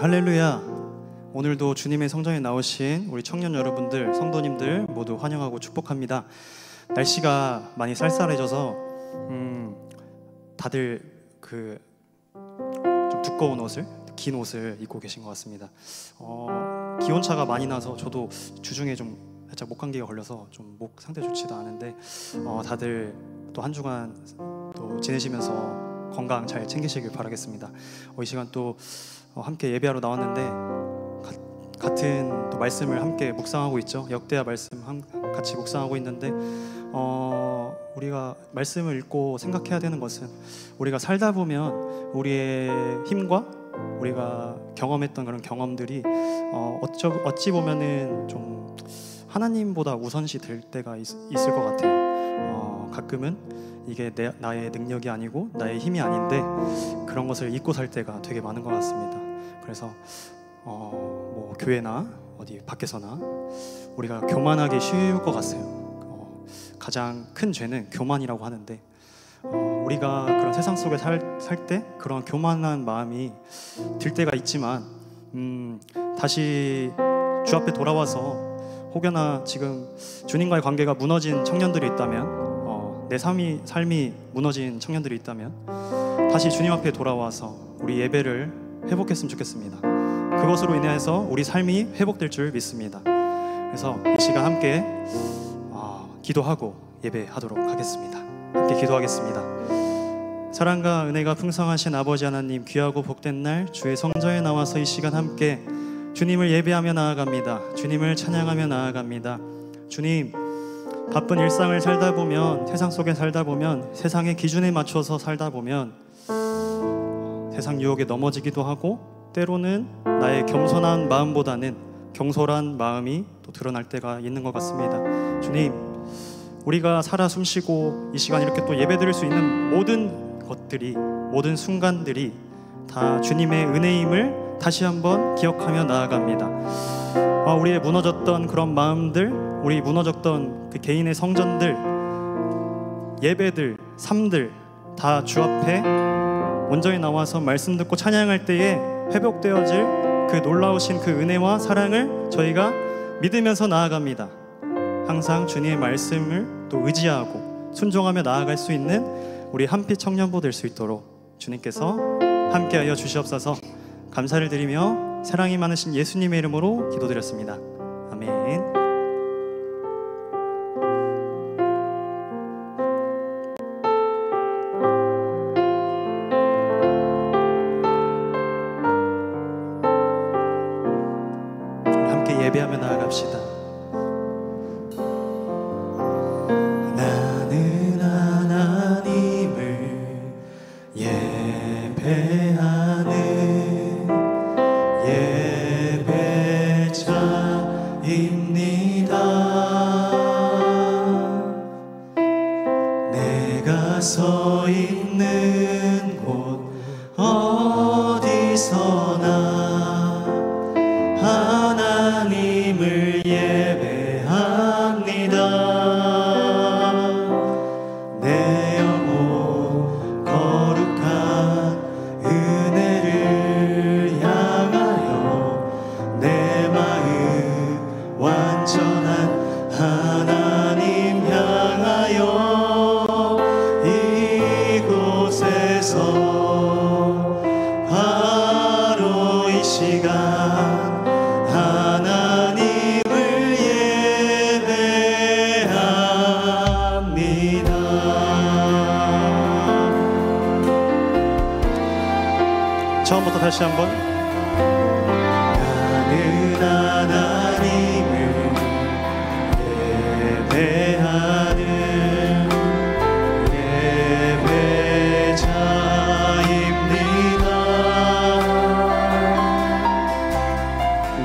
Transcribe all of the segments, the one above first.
할렐루야. 오늘도 주님의 성전에 나오신 우리 청년 여러분들, 성도님들 모두 환영하고 축복합니다. 날씨가 많이 쌀쌀해져서 다들 좀 두꺼운 옷을, 긴 옷을 입고 계신 것 같습니다. 기온차가 많이 나서 저도 주중에 좀 살짝 목 감기가 걸려서 좀 목 상태 좋지도 않은데 다들 또 한 주간 또 지내시면서 건강 잘 챙기시길 바라겠습니다. 이 시간 또 함께 예배하러 나왔는데 같은 또 말씀을 함께 묵상하고 있죠. 역대하 말씀 같이 묵상하고 있는데 우리가 말씀을 읽고 생각해야 되는 것은 우리가 살다 보면 우리의 힘과 우리가 경험했던 그런 경험들이 어찌 보면은 좀 하나님보다 우선시 될 때가 있을 것 같아요. 가끔은 이게 나의 능력이 아니고 나의 힘이 아닌데 그런 것을 잊고 살 때가 되게 많은 것 같습니다. 그래서 뭐 교회나 어디 밖에서나 우리가 교만하기 쉬울 것 같아요. 가장 큰 죄는 교만이라고 하는데 우리가 그런 세상 속에 살 때 그런 교만한 마음이 들 때가 있지만 다시 주 앞에 돌아와서 혹여나 지금 주님과의 관계가 무너진 청년들이 있다면 내 삶이 무너진 청년들이 있다면 다시 주님 앞에 돌아와서 우리 예배를 회복했으면 좋겠습니다. 그것으로 인해서 우리 삶이 회복될 줄 믿습니다. 그래서 이 시간 함께 기도하고 예배하도록 하겠습니다. 함께 기도하겠습니다. 사랑과 은혜가 풍성하신 아버지 하나님, 귀하고 복된 날 주의 성전에 나와서 이 시간 함께 주님을 예배하며 나아갑니다. 주님을 찬양하며 나아갑니다. 주님, 바쁜 일상을 살다 보면, 세상 속에 살다 보면, 세상의 기준에 맞춰서 살다 보면 세상 유혹에 넘어지기도 하고 때로는 나의 겸손한 마음보다는 경솔한 마음이 또 드러날 때가 있는 것 같습니다. 주님, 우리가 살아 숨쉬고 이 시간 이렇게 또 예배드릴 수 있는 모든 것들이, 모든 순간들이 다 주님의 은혜임을 다시 한번 기억하며 나아갑니다. 우리의 무너졌던 그런 마음들, 우리 무너졌던 그 개인의 성전들, 예배들, 삶들 다 주 앞에 온전히 나와서 말씀 듣고 찬양할 때에 회복되어질 그 놀라우신 그 은혜와 사랑을 저희가 믿으면서 나아갑니다. 항상 주님의 말씀을 또 의지하고 순종하며 나아갈 수 있는 우리 한빛 청년부 될 수 있도록 주님께서 함께하여 주시옵소서. 감사를 드리며 사랑이 많으신 예수님의 이름으로 기도드렸습니다. 아멘. 예배하며 나아갑시다. 나는 하나님을 예배하는 예배자입니다. 내가 서 있는 곳 어디서나 하나님을 예배합니다. 내 영혼 거룩한 은혜를 향하여 내 마음 완전한 하나님 향하여 이곳에서 바로 이 시간 처음부터 다시 한번. 나는 하나님을 예배하는 예배자입니다.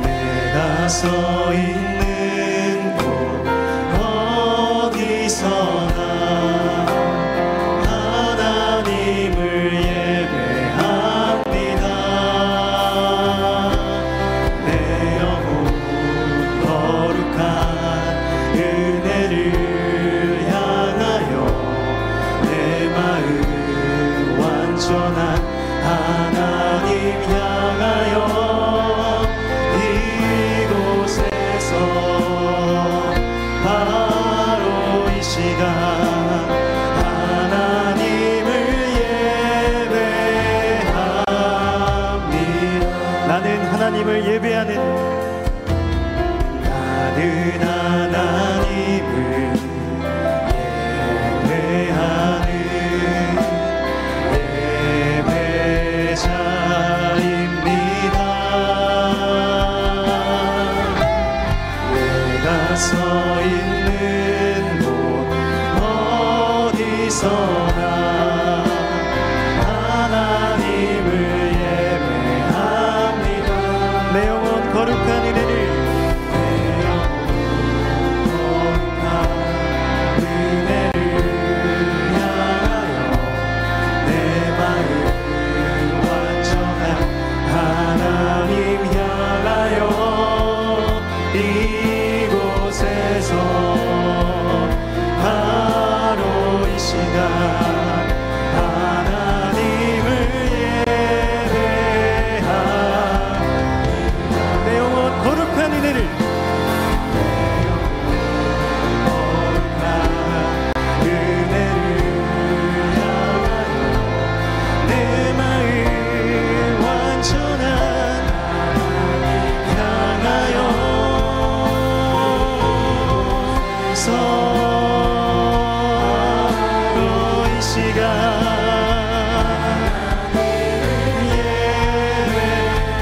내가 서 있는 곳 어디서나 하나님을 예배합니다. 하나님을 예배하는, 나는 하나님을 예배하는 예배자입니다. 내가 서 있는 곳 어디서나 하나님을 예배합니다. 내 영혼 거룩한 은혜를, 내 영혼 거룩한 은혜를 향하여 내 마음 완전한 하나님 향하여 이곳에서 바로 이 시간 하나님을 예배합니다. 내 영혼 거룩한 은혜를, 내 영혼 거룩한 은혜를 향하여 내 마음 완전한 향하여 이 시간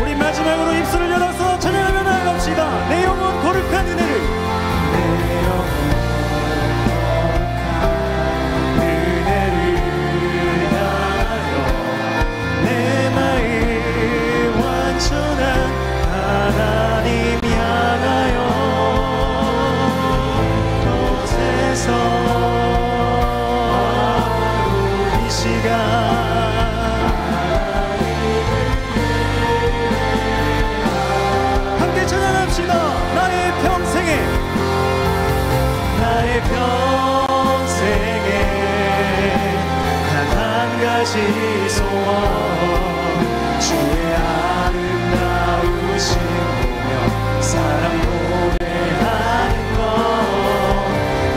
우리 마지막으로 입술을 열어서 찬양하며 나아갑시다. 내 영혼 거룩한 은혜를, 내 영혼 거룩한 은혜를 향하여 내 마음 완전한 하나님 향하여 곳에서 이 시간 함께 찬양합시다. 나의 평생에, 나의 평생에 단 한 가지 소원, 주의 아름다우신 보며 사랑 노래하는 것,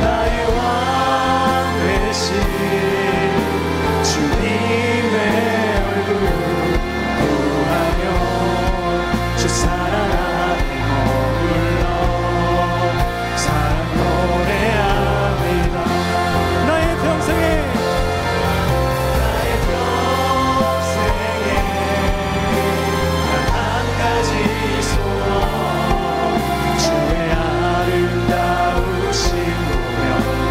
나의 왕 되신 주님의 얼굴 구하며 주 사랑 안에 머물러 사랑 노래합니다. 나의 평생에, 나의 평생에 단 한 가지 소원, 주의 아름다우신 보며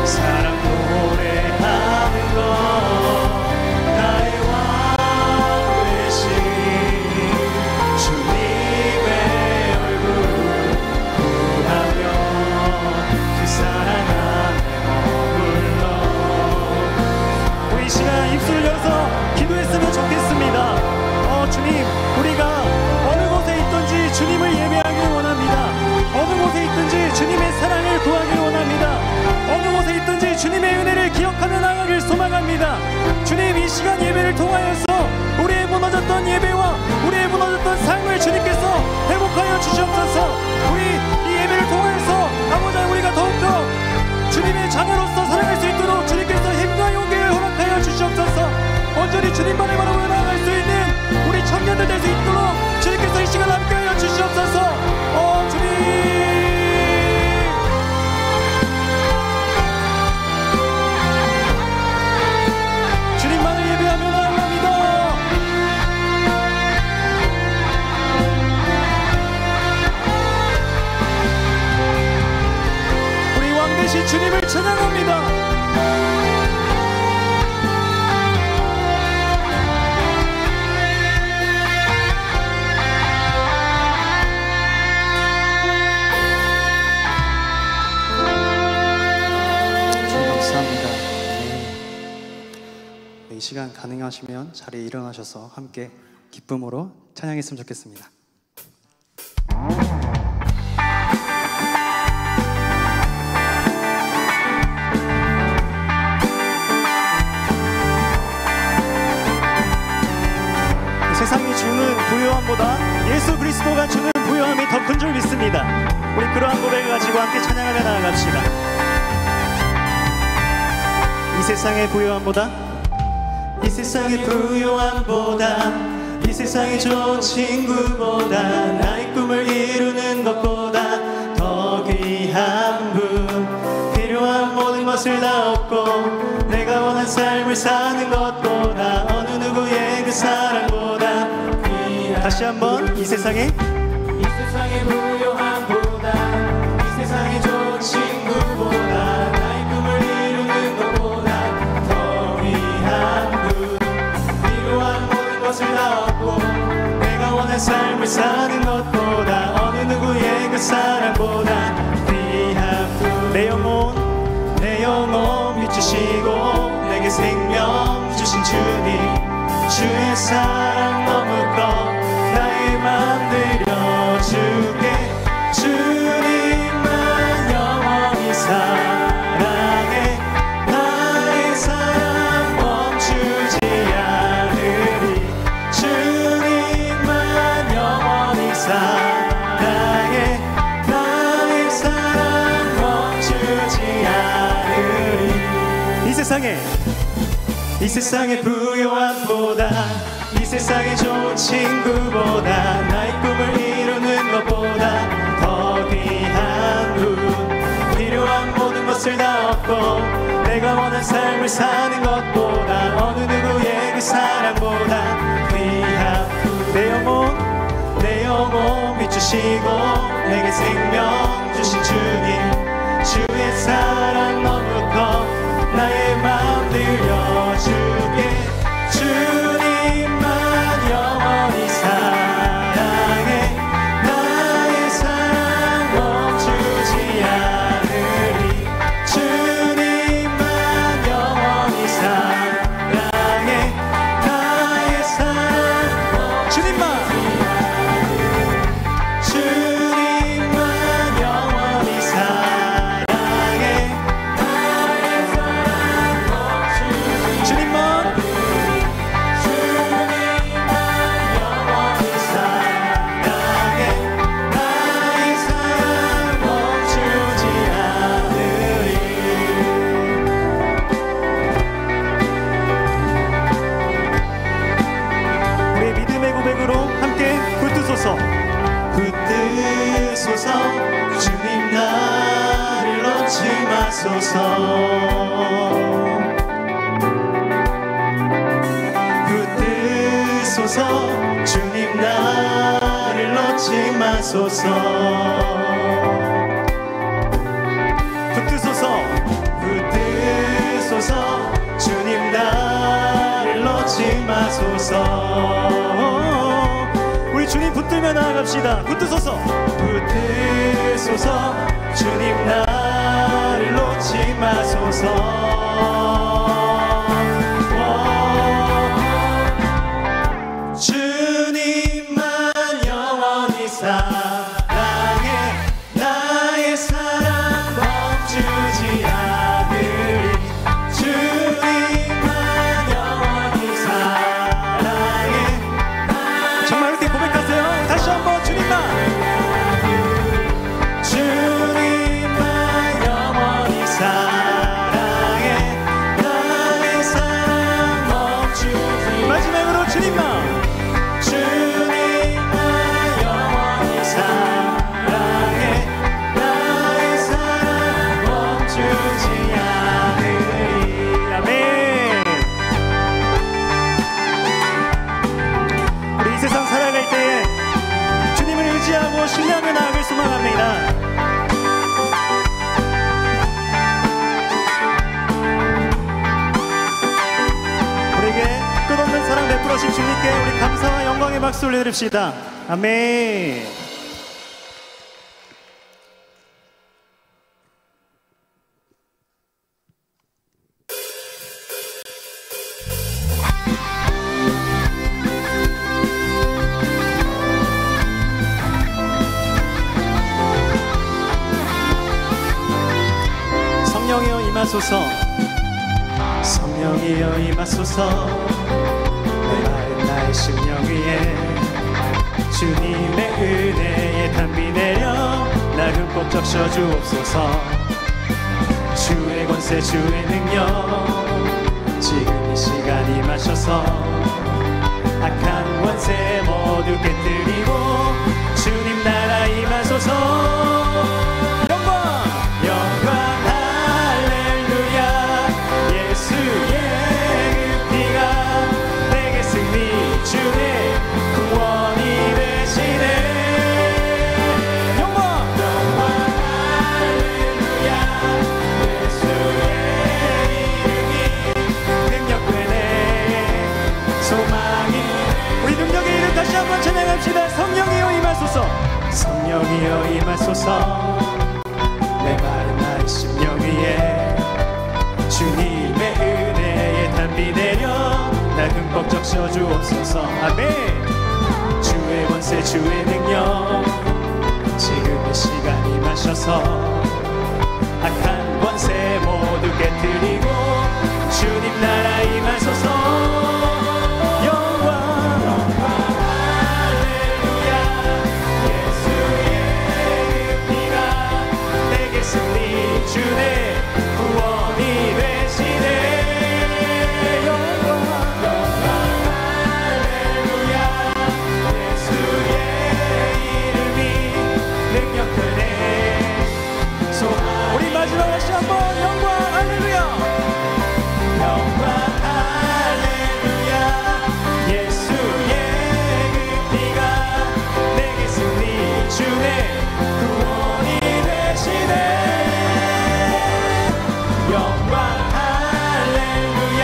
사랑 노래하는 것, 나의 왕 되신 주님의 얼굴 구하며 그 사랑 안에 머물러. 우리 이 시간 입술을 열어서 기도했으면 좋겠습니다. 주님, 우리가 어느 곳에 있든지 주님을 예배하길 원합니다. 어느 곳에 있든지 주님의 사랑을 구하길 원합니다. 어느 곳에 있든지 주님의 은혜를 기억하며 나아가길 소망합니다. 주님, 이 시간 예배를 통하여서 우리의 무너졌던 예배와 우리의 무너졌던 삶을 주님께서 회복하여 주시옵소서. 우리 이 예배를 통하여서 아버지, 우리가 더욱더 주님의 자녀로서 살아갈 수 있도록 주님께서 힘과 용기를 허락하여 주시옵소서. 온전히 주님만을 바라보며 나아갈 수 있는 우리 청년들 될 수 있도록 주님께서 이 시간 함께하여 주시옵소서. 주님, 주님만을 예배하며 나아갑니다. 우리 왕 되신 주님을 찬양합니다. 이 시간 가능하시면 자리에 일어나셔서 함께 기쁨으로 찬양했으면 좋겠습니다. 세상이 주는 부요함보다 예수 그리스도가 주는 부요함이 더 큰 줄 믿습니다. 우리 그러한 고백을 가지고 함께 찬양하며 나아갑시다. 이 세상의 부요함보다, 이 세상의 부요함보다 이 세상의 좋은 친구보다 나의 꿈을 이루는 것보다 더 귀한 분, 필요한 모든 것을 다 얻고 내가 원한 삶을 사는 것보다 어느 누구의 그 사랑보다 귀한. 다시 한번. 이 세상의 부요함보다 이 세상의 좋은 친구보다 나의 꿈을 이루는 것보다 더 귀한 분, 필요한 모든 것을 다 얻고 내가 원한 삶을 사는 것보다 어느 누구의 그 사랑보다 귀한 분. 내 영혼 비추시고 내게 생명 주신 주님, 주의 사랑 너무 커 나의 맘 들여주게. 주님만 영원히 사랑해 나의 사랑 멈추지 않으리. 주님만 영원히 사랑해 나의 사랑 멈추지 않으리. 이 세상의 부요함보다 이 세상의 좋은 친구보다 나의 꿈을 이루는 것보다 더 귀한 분, 필요한 모든 것을 다 얻고 내가 원한 삶을 사는 것보다 어느 누구의 그 사랑보다 귀한 분. 내 영혼 비추시고 내게 생명 주신 주님, 주의 사랑 너무 커 나의 맘 들여주게. 주님만 영원히 사랑해 나의 사랑 멈추지 않으리. 주님만 영원히 사랑해 나의 사랑 주님만 영원히 사랑해 나의 사랑 멈추지 주님만 붙드소서. 주님 나를 놓지 마소서. 붙드소서. 주님 나를 놓지 마소서. 붙드소서. 주님 나를 놓지 마소서. 우리 주님 붙들며 나아갑시다. 붙드소서. 주님 나를 놓지 마소서. 주님만 영원히 사랑해 나의 사랑 멈추지 않으리. 주님만 영원히 사랑해. 정말 이렇게 고백하세요. 다시 한번. 주님만 영원히 사랑해 나의 사랑 멈추지. 마지막으로 주님만 영원히 사랑해 나의 사랑 멈추지 않으리. 아멘. 우리 이 세상 살아갈 때에 주님을 의지하고 신뢰하며 나아갈 소망합니다. 우리에게 끝없는 사랑 베풀어신 주님께 우리 감사와 영광의 박수 올려드립시다. 아멘. 성령이여 임하소서. 성령이여 임하소서. 내 마음 나의 심령 위에 주님의 은혜에 담비 내려 나 흠뻑 적셔 주옵소서. 주의 권세 주의 능력 지금 이 시간 임하셔서 악한 권세 모두 깨뜨리고 주님 나라 임하소서. 영광 할렐루야. 예수의 그 피가 내게 승리 주네 구원이 되시네. 영광 할렐루야. 예수의 이름이 능력되네 소망이. 우리 능력의 이름 다시 한번 찬양합시다. 성령이여 임하소서. 성령이여 임하소서. 내 마른 나의 심령 위에 주님의 은혜의 담비 내려 나 흠뻑 적셔 주옵소서. 아멘. 주의 권세 주의 능력 지금 이 시간 임하셔서 악한 권세 모두 깨뜨리고 주님 나라 임하소서. 영광 할렐루야. 예수의 피가 내게 승리 주네 구원이 되시네. 영광 할렐루야. 예수의 이름이 능력되네 소망. 우리 마지막 다시 한번 영광 할렐루야. 영광 할렐루야. 예수의 그 피가 내게 승리 주네 구원이 되시네. 영광 할렐루야.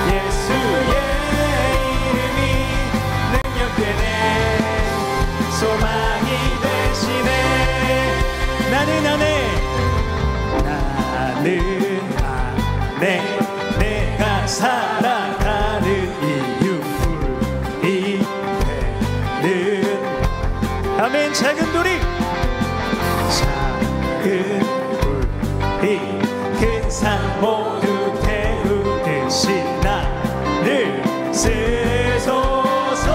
예수의 이름이 능력되네 소망이 되시네. 나는 안에 내가 살아가는 이유 우리에는 아멘. 작은 돌이 큰 산 모두 태우듯이 나를 쓰소서.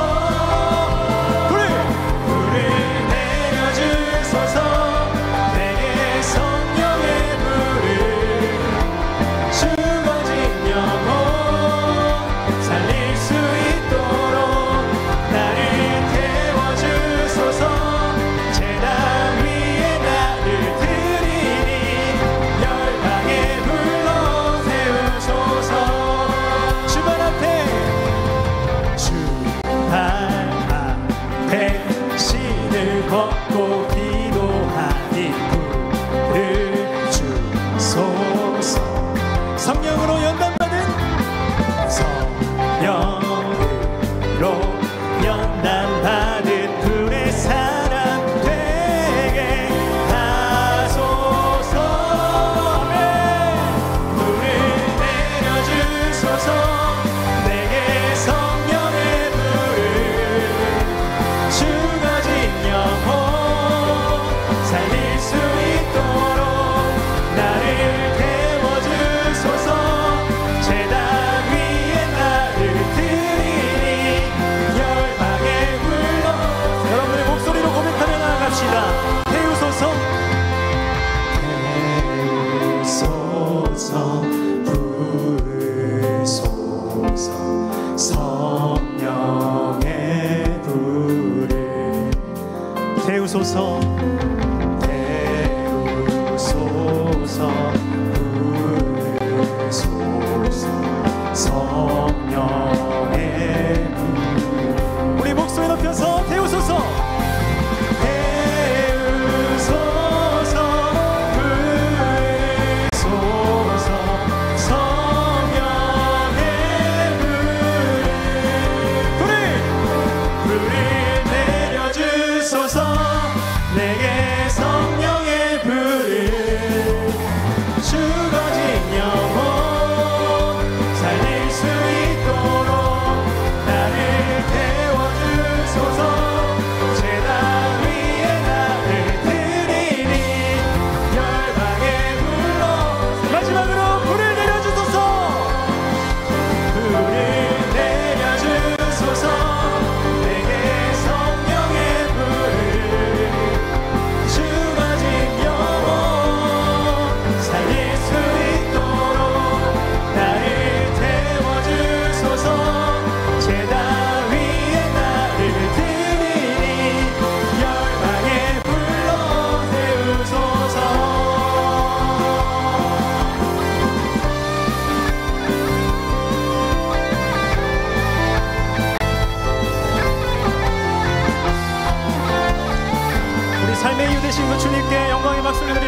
불을 내려주소서. 내게 성령의 불을 죽어진 영혼 살릴 수 있도록 나를 태워주소서. 제단 위에 나를 드리니 열방에 불러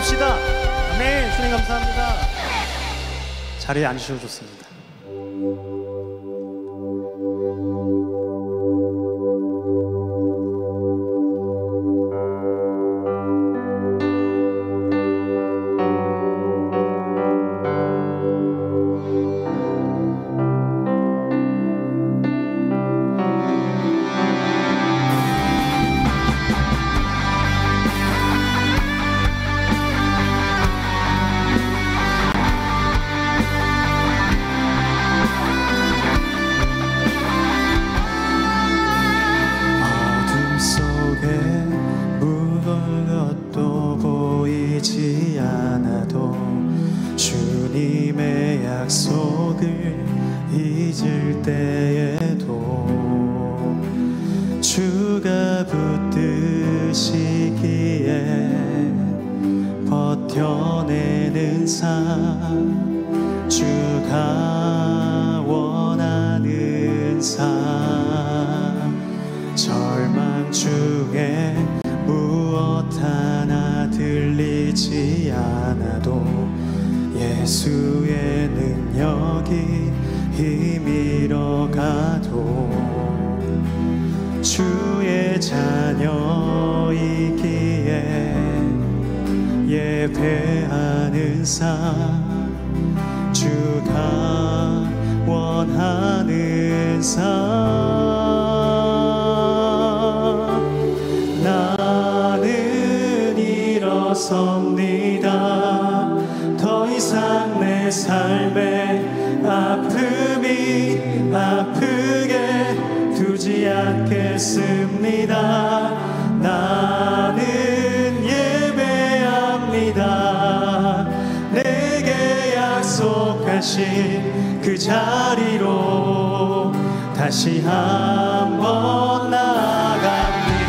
드립시다. 아멘. 주님 감사합니다. 자리에 앉으셔도 좋습니다. 약속을 잊을 때에도 주가 붙드시기에 버텨내는 삶, 주가 원하는 삶, 절망 중에 무엇 하나 들리지 않아도 예수의 능력이 힘이러 가도 주의 자녀이기에 예배하는 삶, 주가 원하는 삶, 나는 일어섭니다. 더 이상 내 삶에 아픔이 아프게 두지 않겠습니다. 나는 예배합니다. 내게 약속하신 그 자리로 다시 한번 나아갑니다.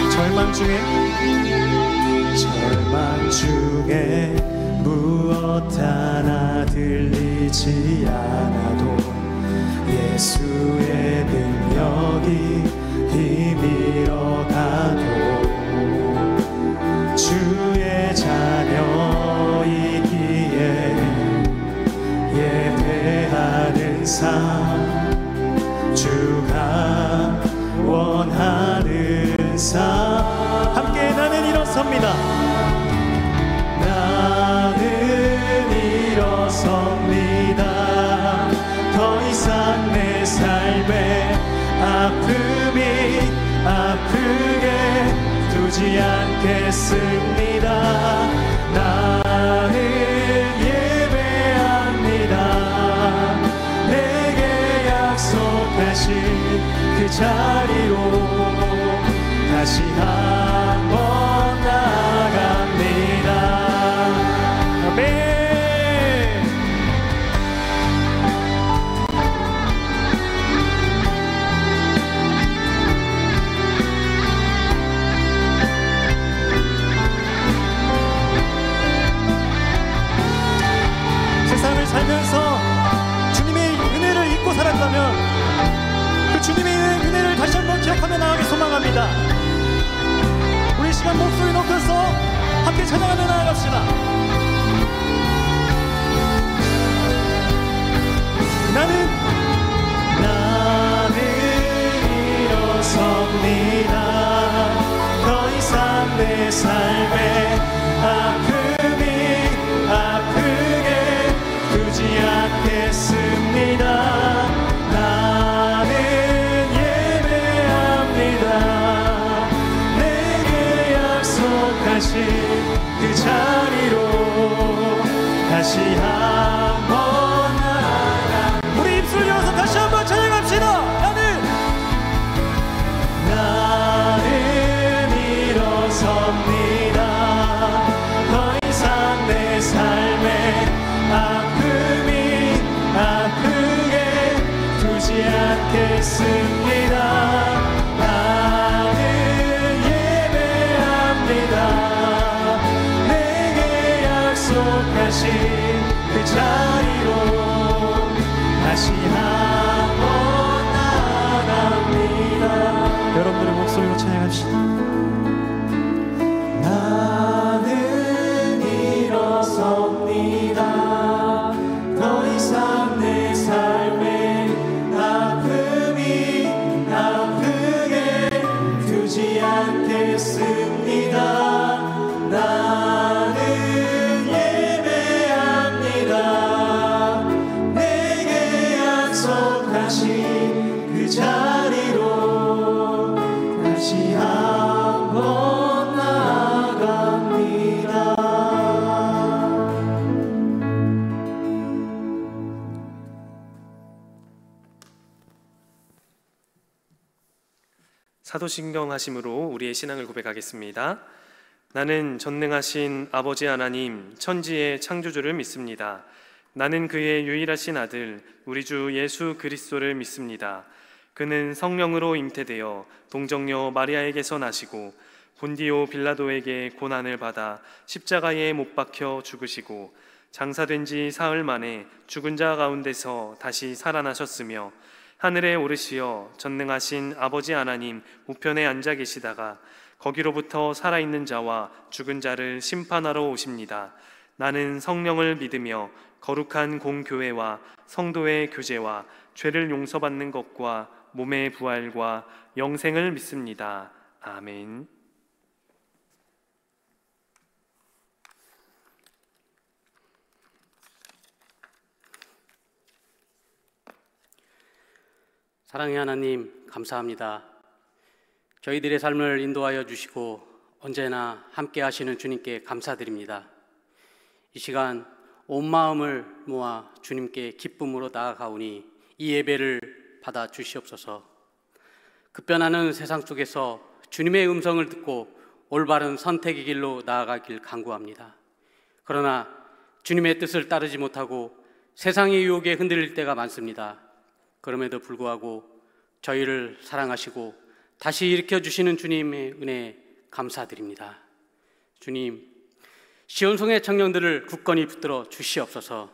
절망 중에 무엇 하나 들리지 않아도 예수의 능력이 힘이러 가도 주의 자녀이기에 예배하는 삶, 주가 원하는 삶, 함께 나는 일어섭니다. 나는 일어섭니다. 더 이상 내 삶에 아픔이 아프게 두지 않겠습니다. 나는 예배합니다. 내게 약속하신 그 자리로 다시 한번 나아갑니다. 아멘. 세상을 살면서 주님의 은혜를 잊고 살았다면 그 주님의 은혜를 다시 한번 기억하며 나가기 소망합니다. 우리 시간 목소리 높여서 함께 찬양하며 나아갑시다. 나는 일어섭니다. 더 이상 내 삶에 아픔이 아프게 두지 않겠습니다. 나는 예배합니다. 내게 약속하신 그 자리로 다시 한번 나아가. 우리 입술 열어서 다시 한번 찬양합시다. 나는 일어섭니다. 더 이상 내 삶에 아픔이 아프게 두지 않겠습니다. 나는 예배합니다. 내게 약속하신 그 자리로 힘으로 찬양합시다. 나는 일어섭니다. 더 이상 내 삶에 아픔이 아프게 두지 않겠습니다. 나는 예배합니다. 내게 약속하신 그 자리로 다시 한번 나아갑니다. 사도신경 하심으로 우리의 신앙을 고백하겠습니다. 나는 전능하신 아버지 하나님 천지의 창조주를 믿습니다. 나는 그의 유일하신 아들 우리 주 예수 그리스도를 믿습니다. 그는 성령으로 잉태되어 동정녀 마리아에게서 나시고 본디오 빌라도에게 고난을 받아 십자가에 못 박혀 죽으시고 장사된 지 사흘 만에 죽은 자 가운데서 다시 살아나셨으며 하늘에 오르시어 전능하신 아버지 하나님 우편에 앉아 계시다가 거기로부터 살아있는 자와 죽은 자를 심판하러 오십니다. 나는 성령을 믿으며 거룩한 공교회와 성도의 교제와 죄를 용서받는 것과 몸의 부활과 영생을 믿습니다. 아멘. 사랑의 하나님, 감사합니다. 저희들의 삶을 인도하여 주시고 언제나 함께 하시는 주님께 감사드립니다. 이 시간 온 마음을 모아 주님께 기쁨으로 나아가오니 이 예배를 받아 주시옵소서. 급변하는 세상 속에서 주님의 음성을 듣고 올바른 선택의 길로 나아가길 간구합니다. 그러나 주님의 뜻을 따르지 못하고 세상의 유혹에 흔들릴 때가 많습니다. 그럼에도 불구하고 저희를 사랑하시고 다시 일으켜 주시는 주님의 은혜에 감사드립니다. 주님, 시온성의 청년들을 굳건히 붙들어 주시옵소서.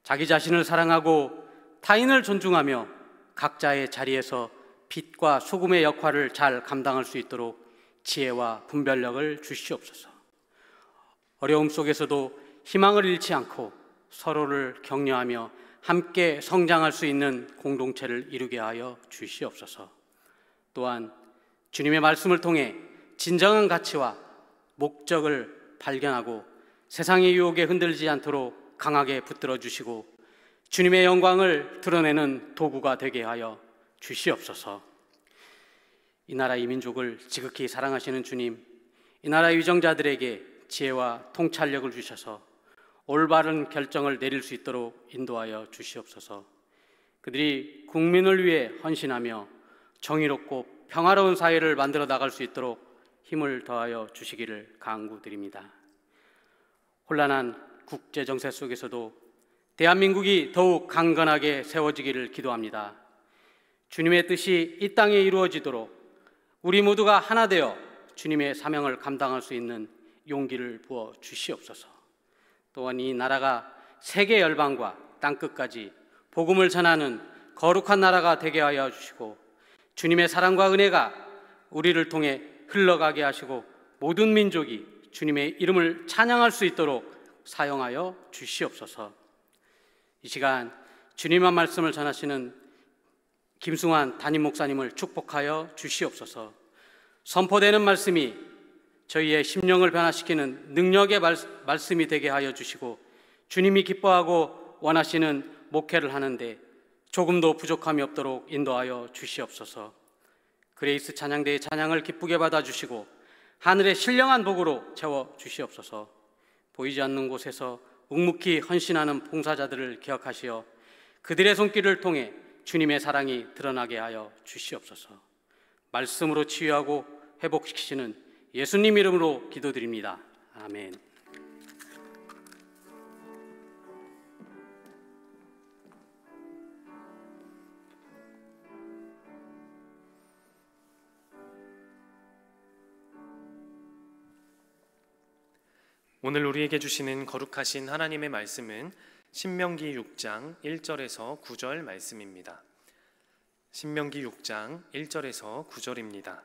자기 자신을 사랑하고 타인을 존중하며 각자의 자리에서 빛과 소금의 역할을 잘 감당할 수 있도록 지혜와 분별력을 주시옵소서. 어려움 속에서도 희망을 잃지 않고 서로를 격려하며 함께 성장할 수 있는 공동체를 이루게 하여 주시옵소서. 또한 주님의 말씀을 통해 진정한 가치와 목적을 발견하고 세상의 유혹에 흔들리지 않도록 강하게 붙들어 주시고 주님의 영광을 드러내는 도구가 되게 하여 주시옵소서. 이 나라 이 민족을 지극히 사랑하시는 주님, 이 나라의 위정자들에게 지혜와 통찰력을 주셔서 올바른 결정을 내릴 수 있도록 인도하여 주시옵소서. 그들이 국민을 위해 헌신하며 정의롭고 평화로운 사회를 만들어 나갈 수 있도록 힘을 더하여 주시기를 간구드립니다. 혼란한 국제 정세 속에서도 대한민국이 더욱 강건하게 세워지기를 기도합니다. 주님의 뜻이 이 땅에 이루어지도록 우리 모두가 하나 되어 주님의 사명을 감당할 수 있는 용기를 부어 주시옵소서. 또한 이 나라가 세계 열방과 땅끝까지 복음을 전하는 거룩한 나라가 되게 하여 주시고 주님의 사랑과 은혜가 우리를 통해 흘러가게 하시고 모든 민족이 주님의 이름을 찬양할 수 있도록 사용하여 주시옵소서. 이 시간 주님의 말씀을 전하시는 김승환 담임 목사님을 축복하여 주시옵소서. 선포되는 말씀이 저희의 심령을 변화시키는 능력의 말씀이 되게 하여 주시고 주님이 기뻐하고 원하시는 목회를 하는데 조금도 부족함이 없도록 인도하여 주시옵소서. 그레이스 찬양대의 찬양을 기쁘게 받아주시고 하늘의 신령한 복으로 채워 주시옵소서. 보이지 않는 곳에서 묵묵히 헌신하는 봉사자들을 기억하시어 그들의 손길을 통해 주님의 사랑이 드러나게 하여 주시옵소서. 말씀으로 치유하고 회복시키시는 예수님 이름으로 기도드립니다. 아멘. 오늘 우리에게 주시는 거룩하신 하나님의 말씀은 신명기 6장 1절에서 9절 말씀입니다. 신명기 6장 1절에서 9절입니다.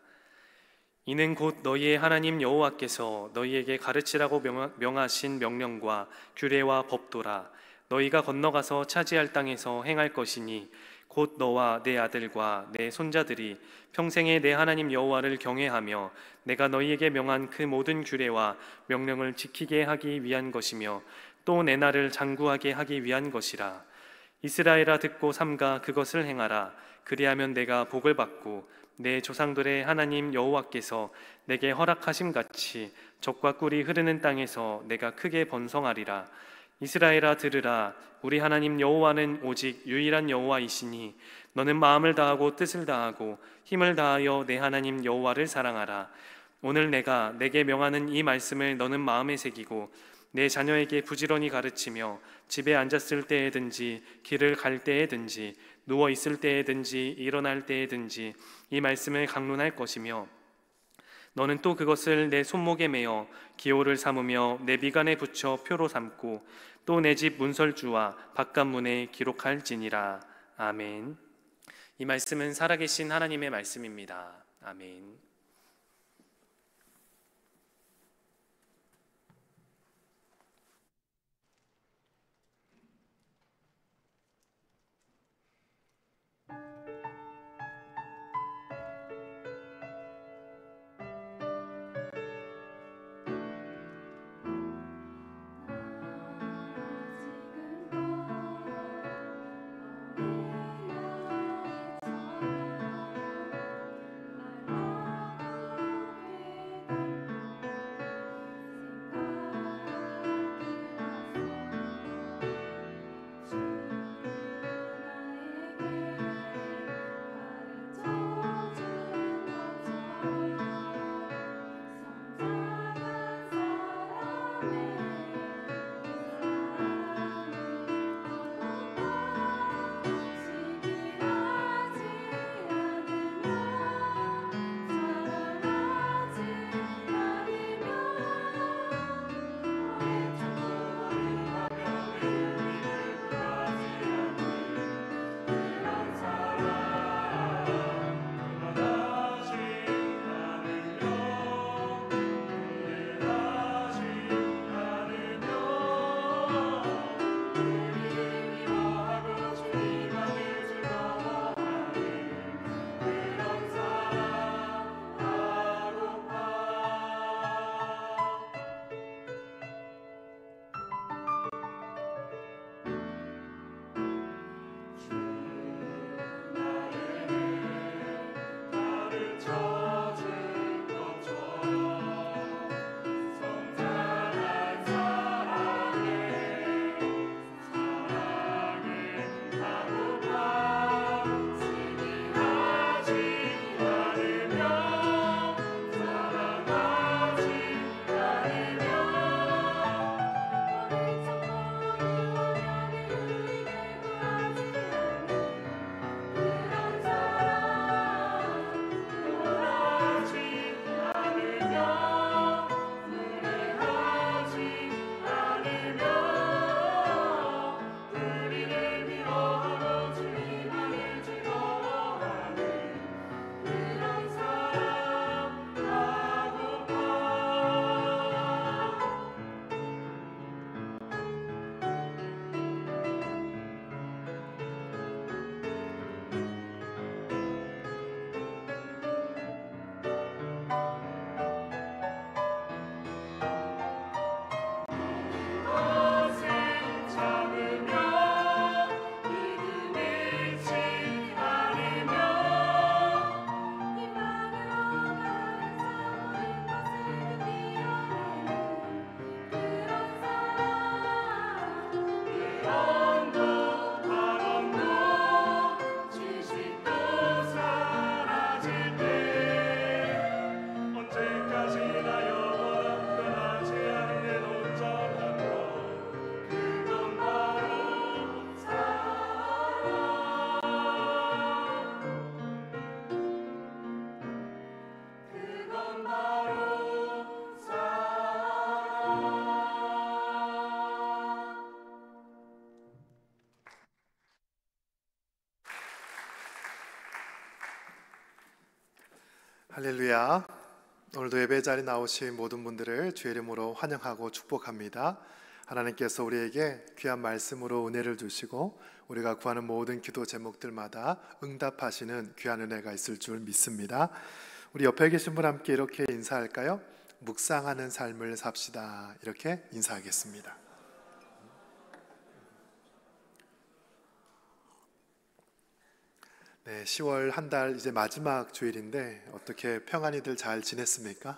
이는 곧 너희의 하나님 여호와께서 너희에게 가르치라고 명하신 명령과 규례와 법도라. 너희가 건너가서 차지할 땅에서 행할 것이니 곧 너와 내 아들과 내 손자들이 평생에 내 하나님 여호와를 경외하며 내가 너희에게 명한 그 모든 규례와 명령을 지키게 하기 위한 것이며 또 내 날을 장구하게 하기 위한 것이라. 이스라엘아, 듣고 삼가 그것을 행하라. 그리하면 내가 복을 받고 내 조상들의 하나님 여호와께서 내게 허락하심 같이 젖과 꿀이 흐르는 땅에서 내가 크게 번성하리라. 이스라엘아, 들으라. 우리 하나님 여호와는 오직 유일한 여호와이시니 너는 마음을 다하고 뜻을 다하고 힘을 다하여 내 하나님 여호와를 사랑하라. 오늘 내가 내게 명하는 이 말씀을 너는 마음에 새기고 내 자녀에게 부지런히 가르치며 집에 앉았을 때에든지 길을 갈 때에든지 누워 있을 때에든지 일어날 때에든지 이 말씀을 강론할 것이며 너는 또 그것을 내 손목에 매어 기호를 삼으며 내 미간에 붙여 표로 삼고 또 내 집 문설주와 바깥문에 기록할지니라. 아멘. 이 말씀은 살아계신 하나님의 말씀입니다. 아멘. 할렐루야. 오늘도 예배 자리에 나오신 모든 분들을 주의 이름으로 환영하고 축복합니다. 하나님께서 우리에게 귀한 말씀으로 은혜를 주시고 우리가 구하는 모든 기도 제목들마다 응답하시는 귀한 은혜가 있을 줄 믿습니다. 우리 옆에 계신 분 함께 이렇게 인사할까요? 묵상하는 삶을 삽시다. 이렇게 인사하겠습니다. 네, 10월 한 달 이제 마지막 주일인데 어떻게 평안히들 잘 지냈습니까?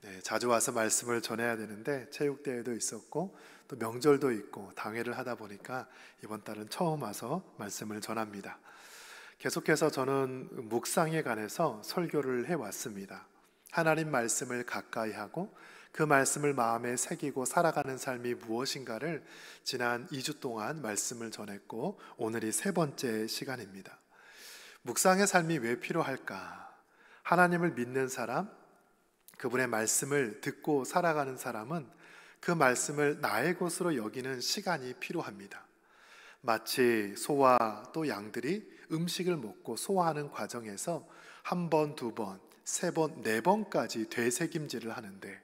네, 자주 와서 말씀을 전해야 되는데 체육대회도 있었고 또 명절도 있고 당회를 하다 보니까 이번 달은 처음 와서 말씀을 전합니다. 계속해서 저는 묵상에 관해서 설교를 해왔습니다. 하나님 말씀을 가까이 하고 그 말씀을 마음에 새기고 살아가는 삶이 무엇인가를 지난 2주 동안 말씀을 전했고 오늘이 세 번째 시간입니다. 묵상의 삶이 왜 필요할까? 하나님을 믿는 사람, 그분의 말씀을 듣고 살아가는 사람은 그 말씀을 나의 것으로 여기는 시간이 필요합니다. 마치 소와 또 양들이 음식을 먹고 소화하는 과정에서 한 번, 두 번, 세 번, 네 번까지 되새김질을 하는데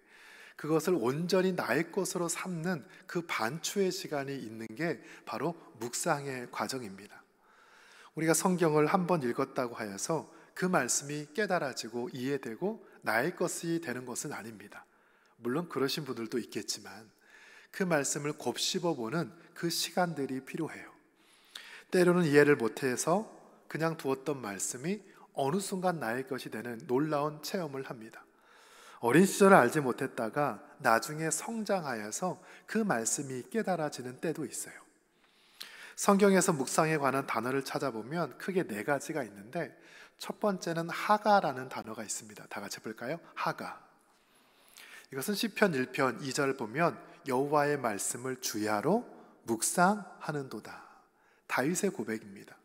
그것을 온전히 나의 것으로 삼는 그 반추의 시간이 있는 게 바로 묵상의 과정입니다. 우리가 성경을 한 번 읽었다고 하여서 그 말씀이 깨달아지고 이해되고 나의 것이 되는 것은 아닙니다. 물론 그러신 분들도 있겠지만 그 말씀을 곱씹어보는 그 시간들이 필요해요. 때로는 이해를 못해서 그냥 두었던 말씀이 어느 순간 나의 것이 되는 놀라운 체험을 합니다. 어린 시절을 알지 못했다가 나중에 성장하여서 그 말씀이 깨달아지는 때도 있어요. 성경에서 묵상에 관한 단어를 찾아보면 크게 네 가지가 있는데 첫 번째는 하가라는 단어가 있습니다. 다 같이 볼까요? 하가. 이것은 시편 1편 2절 보면 여호와의 말씀을 주야로 묵상하는도다. 다윗의 고백입니다.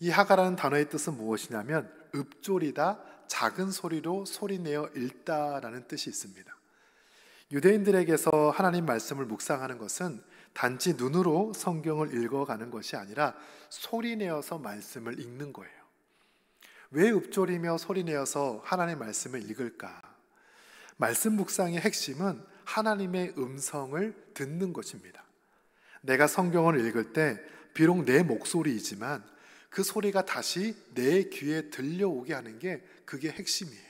이 하가라는 단어의 뜻은 무엇이냐면 읊조리다, 작은 소리로 소리내어 읽다라는 뜻이 있습니다. 유대인들에게서 하나님 말씀을 묵상하는 것은 단지 눈으로 성경을 읽어가는 것이 아니라 소리내어서 말씀을 읽는 거예요. 왜 읊조리며 소리내어서 하나님의 말씀을 읽을까? 말씀 묵상의 핵심은 하나님의 음성을 듣는 것입니다. 내가 성경을 읽을 때 비록 내 목소리이지만 그 소리가 다시 내 귀에 들려오게 하는 게 그게 핵심이에요.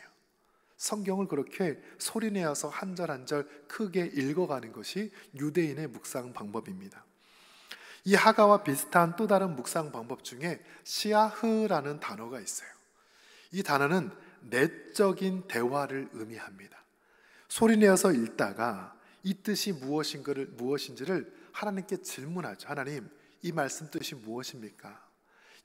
성경을 그렇게 소리내어서 한 절 한 절 크게 읽어가는 것이 유대인의 묵상 방법입니다. 이 하가와 비슷한 또 다른 묵상 방법 중에 시아흐라는 단어가 있어요. 이 단어는 내적인 대화를 의미합니다. 소리내어서 읽다가 이 뜻이 무엇인지를 하나님께 질문하죠. 하나님, 이 말씀 뜻이 무엇입니까?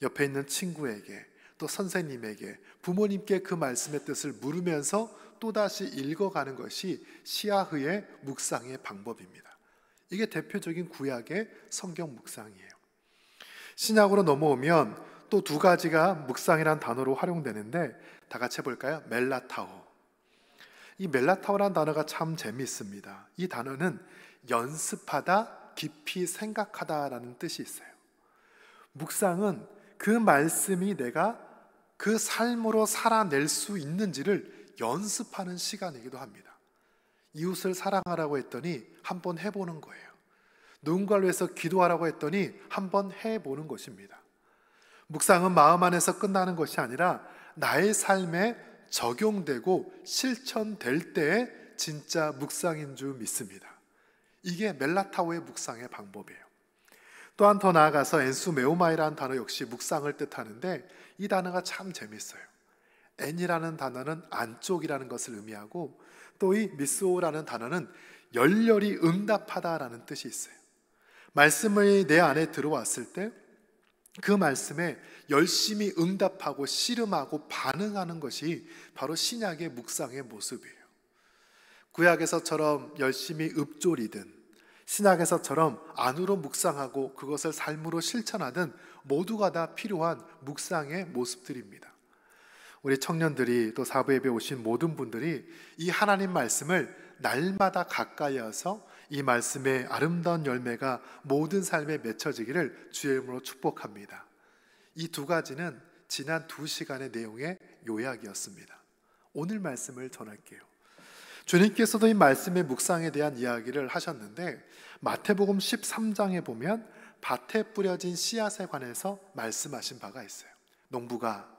옆에 있는 친구에게 또 선생님에게, 부모님께 그 말씀의 뜻을 물으면서 또다시 읽어가는 것이 시아흐의 묵상의 방법입니다. 이게 대표적인 구약의 성경 묵상이에요. 신약으로 넘어오면 또 두 가지가 묵상이란 단어로 활용되는데 다 같이 해볼까요? 멜라타오. 이 멜라타오라는 단어가 참 재미있습니다. 이 단어는 연습하다, 깊이 생각하다라는 뜻이 있어요. 묵상은 그 말씀이 내가 그 삶으로 살아낼 수 있는지를 연습하는 시간이기도 합니다. 이웃을 사랑하라고 했더니 한번 해보는 거예요. 누군가를 위해서 기도하라고 했더니 한번 해보는 것입니다. 묵상은 마음 안에서 끝나는 것이 아니라 나의 삶에 적용되고 실천될 때에 진짜 묵상인 줄 믿습니다. 이게 멜라타오의 묵상의 방법이에요. 또한 더 나아가서 엔수메오마이라는 단어 역시 묵상을 뜻하는데 이 단어가 참 재밌어요. 엔이라는 단어는 안쪽이라는 것을 의미하고 또 이 미스오라는 단어는 열렬히 응답하다라는 뜻이 있어요. 말씀이 내 안에 들어왔을 때 그 말씀에 열심히 응답하고 씨름하고 반응하는 것이 바로 신약의 묵상의 모습이에요. 구약에서처럼 열심히 읊조리든 신약에서처럼 안으로 묵상하고 그것을 삶으로 실천하든 모두가 다 필요한 묵상의 모습들입니다. 우리 청년들이 또 사부 예배에 오신 모든 분들이 이 하나님 말씀을 날마다 가까이 와서 이 말씀의 아름다운 열매가 모든 삶에 맺혀지기를 주의 이름으로 축복합니다. 이 두 가지는 지난 2시간의 내용의 요약이었습니다. 오늘 말씀을 전할게요. 주님께서도 이 말씀의 묵상에 대한 이야기를 하셨는데 마태복음 13장에 보면 밭에 뿌려진 씨앗에 관해서 말씀하신 바가 있어요. 농부가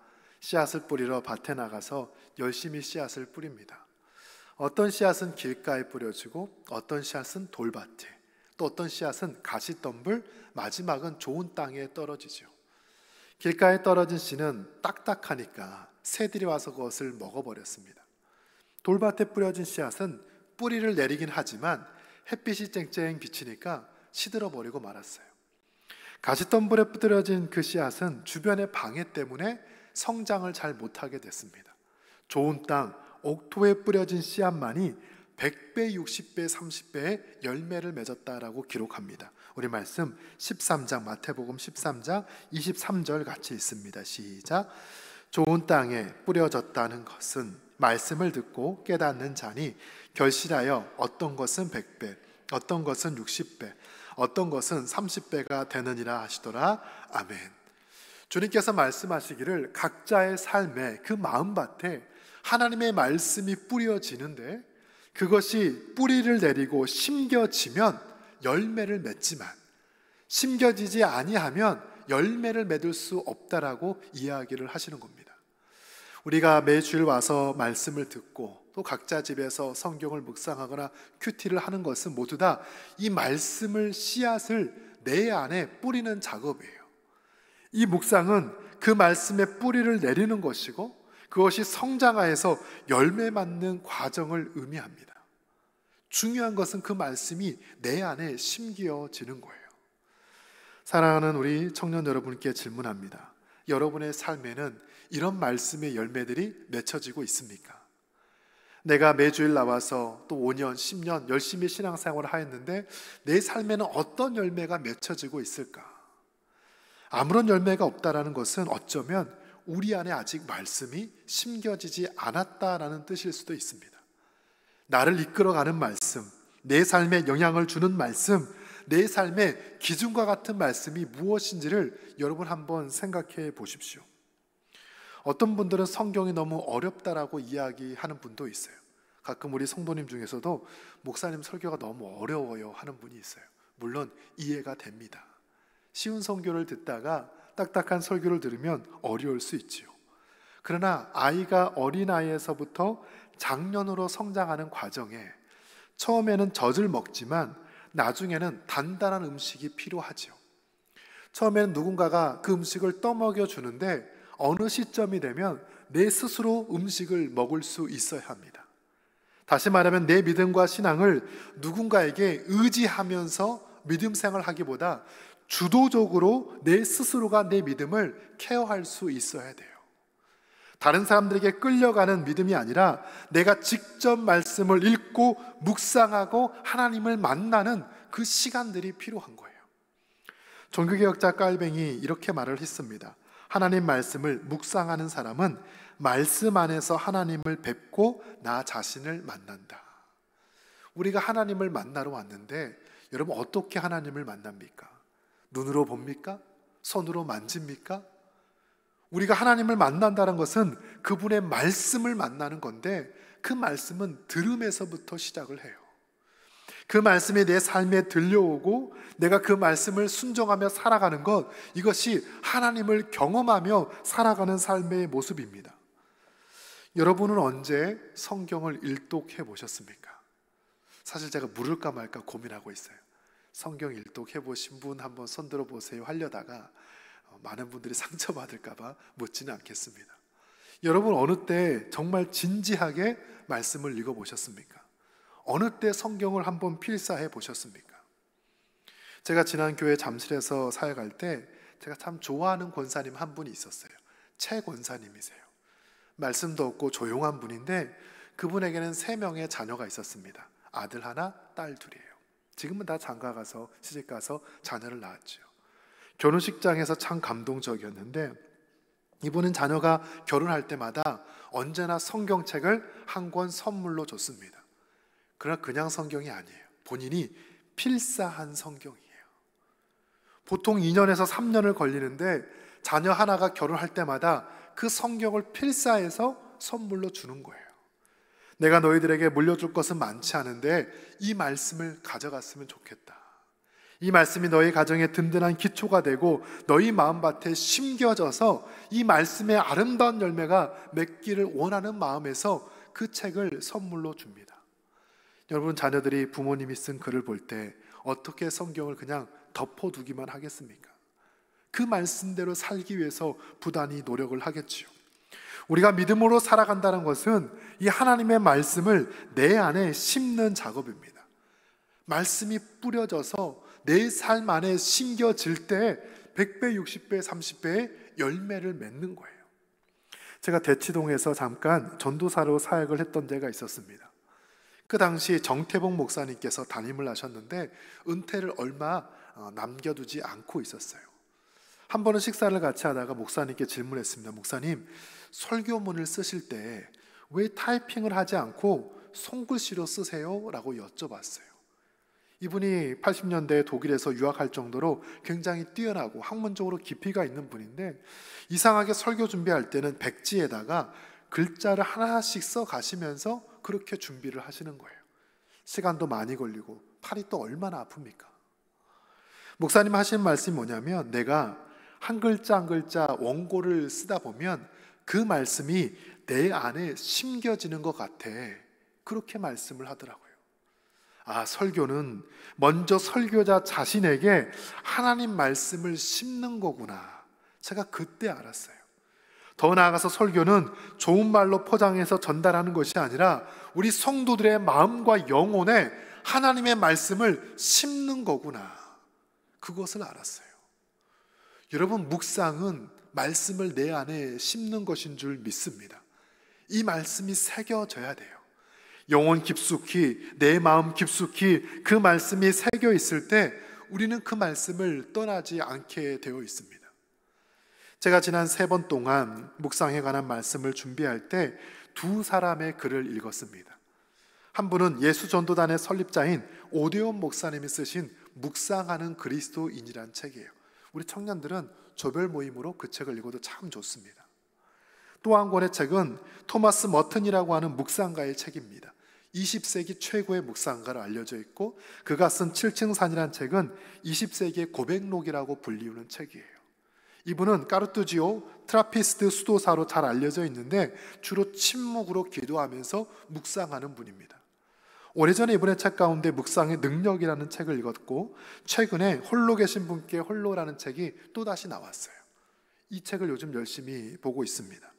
씨앗을 뿌리러 밭에 나가서 열심히 씨앗을 뿌립니다. 어떤 씨앗은 길가에 뿌려지고 어떤 씨앗은 돌밭에, 또 어떤 씨앗은 가시덤불, 마지막은 좋은 땅에 떨어지죠. 길가에 떨어진 씨는 딱딱하니까 새들이 와서 그것을 먹어버렸습니다. 돌밭에 뿌려진 씨앗은 뿌리를 내리긴 하지만 햇빛이 쨍쨍 비치니까 시들어버리고 말았어요. 가시덤불에 뿌려진 그 씨앗은 주변의 방해 때문에 성장을 잘 못하게 됐습니다. 좋은 땅, 옥토에 뿌려진 씨앗만이 100배, 60배, 30배의 열매를 맺었다라고 기록합니다. 우리 말씀 13장, 마태복음 13장 23절 같이 있습니다. 시작. 좋은 땅에 뿌려졌다는 것은 말씀을 듣고 깨닫는 자니 결실하여 어떤 것은 100배, 어떤 것은 60배, 어떤 것은 30배가 되느니라 하시더라. 아멘. 주님께서 말씀하시기를 각자의 삶의 그 마음밭에 하나님의 말씀이 뿌려지는데 그것이 뿌리를 내리고 심겨지면 열매를 맺지만 심겨지지 아니하면 열매를 맺을 수 없다라고 이야기를 하시는 겁니다. 우리가 매주일 와서 말씀을 듣고 또 각자 집에서 성경을 묵상하거나 큐티를 하는 것은 모두 다 이 말씀을 씨앗을 내 안에 뿌리는 작업이에요. 이 묵상은 그 말씀에 뿌리를 내리는 것이고 그것이 성장하여서 열매 맺는 과정을 의미합니다. 중요한 것은 그 말씀이 내 안에 심겨지는 거예요. 사랑하는 우리 청년 여러분께 질문합니다. 여러분의 삶에는 이런 말씀의 열매들이 맺혀지고 있습니까? 내가 매주일 나와서 또 5년, 10년 열심히 신앙생활을 하였는데 내 삶에는 어떤 열매가 맺혀지고 있을까? 아무런 열매가 없다라는 것은 어쩌면 우리 안에 아직 말씀이 심겨지지 않았다라는 뜻일 수도 있습니다. 나를 이끌어가는 말씀, 내 삶에 영향을 주는 말씀, 내 삶의 기준과 같은 말씀이 무엇인지를 여러분 한번 생각해 보십시오. 어떤 분들은 성경이 너무 어렵다라고 이야기하는 분도 있어요. 가끔 우리 성도님 중에서도 목사님 설교가 너무 어려워요 하는 분이 있어요. 물론 이해가 됩니다. 쉬운 설교를 듣다가 딱딱한 설교를 들으면 어려울 수 있지요. 그러나 아이가 어린아이에서부터 장년으로 성장하는 과정에 처음에는 젖을 먹지만 나중에는 단단한 음식이 필요하죠. 처음에는 누군가가 그 음식을 떠먹여 주는데 어느 시점이 되면 내 스스로 음식을 먹을 수 있어야 합니다. 다시 말하면 내 믿음과 신앙을 누군가에게 의지하면서 믿음 생활하기보다 주도적으로 내 스스로가 내 믿음을 케어할 수 있어야 돼요. 다른 사람들에게 끌려가는 믿음이 아니라 내가 직접 말씀을 읽고 묵상하고 하나님을 만나는 그 시간들이 필요한 거예요. 종교개혁자 깔뱅이 이렇게 말을 했습니다. 하나님 말씀을 묵상하는 사람은 말씀 안에서 하나님을 뵙고 나 자신을 만난다. 우리가 하나님을 만나러 왔는데 여러분 어떻게 하나님을 만납니까? 눈으로 봅니까? 손으로 만집니까? 우리가 하나님을 만난다는 것은 그분의 말씀을 만나는 건데 그 말씀은 들음에서부터 시작을 해요. 그 말씀이 내 삶에 들려오고 내가 그 말씀을 순종하며 살아가는 것, 이것이 하나님을 경험하며 살아가는 삶의 모습입니다. 여러분은 언제 성경을 일독해 보셨습니까? 사실 제가 물을까 말까 고민하고 있어요. 성경 일독해 보신 분 한번 손 들어 보세요 하려다가 많은 분들이 상처받을까 봐 묻지는 않겠습니다. 여러분 어느 때 정말 진지하게 말씀을 읽어 보셨습니까? 어느 때 성경을 한번 필사해 보셨습니까? 제가 지난 교회 잠실에서 사역할 때 제가 참 좋아하는 권사님 한 분이 있었어요. 최 권사님이세요. 말씀도 없고 조용한 분인데 그분에게는 3명의 자녀가 있었습니다. 아들 하나, 딸 둘이에요. 지금은 다 장가가서 시집가서 자녀를 낳았죠. 결혼식장에서 참 감동적이었는데 이분은 자녀가 결혼할 때마다 언제나 성경책을 한 권 선물로 줬습니다. 그러나 그냥 성경이 아니에요. 본인이 필사한 성경이에요. 보통 2년에서 3년을 걸리는데 자녀 하나가 결혼할 때마다 그 성경을 필사해서 선물로 주는 거예요. 내가 너희들에게 물려줄 것은 많지 않은데 이 말씀을 가져갔으면 좋겠다. 이 말씀이 너희 가정에 든든한 기초가 되고 너희 마음밭에 심겨져서 이 말씀의 아름다운 열매가 맺기를 원하는 마음에서 그 책을 선물로 줍니다. 여러분, 자녀들이 부모님이 쓴 글을 볼 때 어떻게 성경을 그냥 덮어두기만 하겠습니까? 그 말씀대로 살기 위해서 부단히 노력을 하겠지요. 우리가 믿음으로 살아간다는 것은 이 하나님의 말씀을 내 안에 심는 작업입니다. 말씀이 뿌려져서 내 삶 안에 심겨질 때 100배, 60배, 30배의 열매를 맺는 거예요. 제가 대치동에서 잠깐 전도사로 사역을 했던 때가 있었습니다. 그 당시 정태봉 목사님께서 담임을 하셨는데 은퇴를 얼마 남겨두지 않고 있었어요. 한 번은 식사를 같이 하다가 목사님께 질문했습니다. 목사님, 설교문을 쓰실 때 왜 타이핑을 하지 않고 손글씨로 쓰세요? 라고 여쭤봤어요. 이분이 80년대에 독일에서 유학할 정도로 굉장히 뛰어나고 학문적으로 깊이가 있는 분인데 이상하게 설교 준비할 때는 백지에다가 글자를 하나씩 써 가시면서 그렇게 준비를 하시는 거예요. 시간도 많이 걸리고 팔이 또 얼마나 아픕니까? 목사님 하시는 말씀이 뭐냐면 내가 한 글자 한 글자 원고를 쓰다 보면 그 말씀이 내 안에 심겨지는 것 같아. 그렇게 말씀을 하더라고요. 아, 설교는 먼저 설교자 자신에게 하나님 말씀을 심는 거구나. 제가 그때 알았어요. 더 나아가서 설교는 좋은 말로 포장해서 전달하는 것이 아니라 우리 성도들의 마음과 영혼에 하나님의 말씀을 심는 거구나. 그것을 알았어요. 여러분, 묵상은 말씀을 내 안에 심는 것인 줄 믿습니다. 이 말씀이 새겨져야 돼요. 영혼 깊숙이, 내 마음 깊숙이 그 말씀이 새겨 있을 때 우리는 그 말씀을 떠나지 않게 되어 있습니다. 제가 지난 3번 동안 묵상에 관한 말씀을 준비할 때 2 사람의 글을 읽었습니다. 한 분은 예수전도단의 설립자인 오대원 목사님이 쓰신 묵상하는 그리스도인이란 책이에요. 우리 청년들은 조별 모임으로 그 책을 읽어도 참 좋습니다. 또 한 권의 책은 토마스 머튼이라고 하는 묵상가의 책입니다. 20세기 최고의 묵상가로 알려져 있고 그가 쓴 7층산이라는 책은 20세기의 고백록이라고 불리우는 책이에요. 이분은 까르투지오 트라피스트 수도사로 잘 알려져 있는데 주로 침묵으로 기도하면서 묵상하는 분입니다. 오래전에 이분의 책 가운데 묵상의 능력이라는 책을 읽었고 최근에 홀로 계신 분께 홀로라는 책이 또다시 나왔어요. 이 책을 요즘 열심히 보고 있습니다.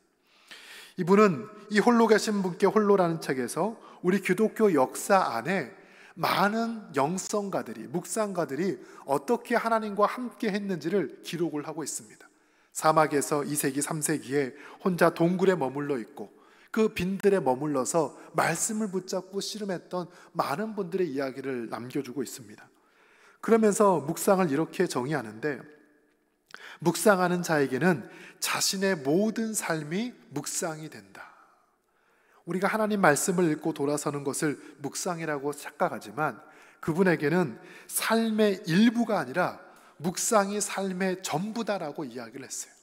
이분은 이 홀로 계신 분께 홀로라는 책에서 우리 기독교 역사 안에 많은 영성가들이, 묵상가들이 어떻게 하나님과 함께 했는지를 기록을 하고 있습니다. 사막에서 2세기, 3세기에 혼자 동굴에 머물러 있고 그 빈들에 머물러서 말씀을 붙잡고 씨름했던 많은 분들의 이야기를 남겨주고 있습니다. 그러면서 묵상을 이렇게 정의하는데 묵상하는 자에게는 자신의 모든 삶이 묵상이 된다. 우리가 하나님 말씀을 읽고 돌아서는 것을 묵상이라고 착각하지만 그분에게는 삶의 일부가 아니라 묵상이 삶의 전부다라고 이야기를 했어요.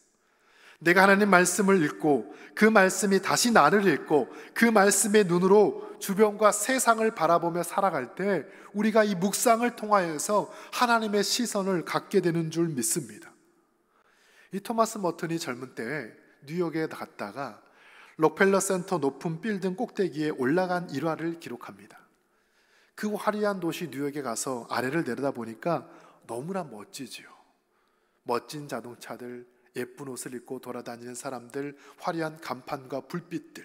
내가 하나님 말씀을 읽고 그 말씀이 다시 나를 읽고 그 말씀의 눈으로 주변과 세상을 바라보며 살아갈 때 우리가 이 묵상을 통하여서 하나님의 시선을 갖게 되는 줄 믿습니다. 이 토마스 머튼이 젊은 때에 뉴욕에 갔다가 록펠러 센터 높은 빌딩 꼭대기에 올라간 일화를 기록합니다. 그 화려한 도시 뉴욕에 가서 아래를 내려다보니까 너무나 멋지지요. 멋진 자동차들, 예쁜 옷을 입고 돌아다니는 사람들, 화려한 간판과 불빛들,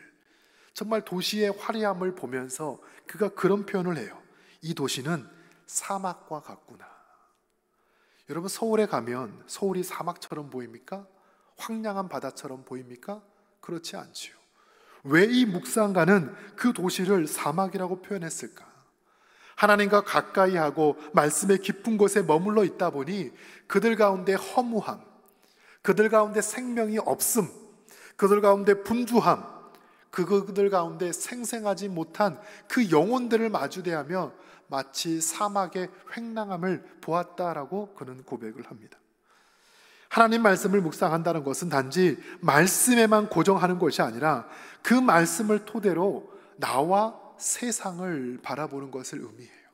정말 도시의 화려함을 보면서 그가 그런 표현을 해요. 이 도시는 사막과 같구나. 여러분, 서울에 가면 서울이 사막처럼 보입니까? 황량한 바다처럼 보입니까? 그렇지 않지요. 왜 이 묵상가는 그 도시를 사막이라고 표현했을까? 하나님과 가까이 하고 말씀의 깊은 곳에 머물러 있다 보니 그들 가운데 허무함, 그들 가운데 생명이 없음, 그들 가운데 분주함, 그들 가운데 생생하지 못한 그 영혼들을 마주대하며 마치 사막의 횡랑함을 보았다라고 그는 고백을 합니다. 하나님 말씀을 묵상한다는 것은 단지 말씀에만 고정하는 것이 아니라 그 말씀을 토대로 나와 세상을 바라보는 것을 의미해요.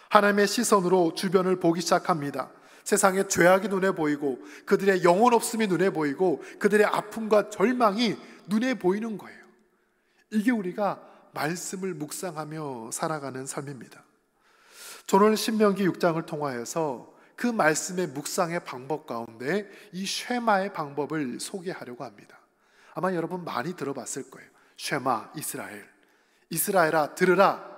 하나님의 시선으로 주변을 보기 시작합니다. 세상의 죄악이 눈에 보이고 그들의 영혼 없음이 눈에 보이고 그들의 아픔과 절망이 눈에 보이는 거예요. 이게 우리가 말씀을 묵상하며 살아가는 삶입니다. 오늘 신명기 6장을 통하여서 그 말씀의 묵상의 방법 가운데 이 쉐마의 방법을 소개하려고 합니다. 아마 여러분 많이 들어봤을 거예요. 쉐마 이스라엘, 이스라엘아 들으라.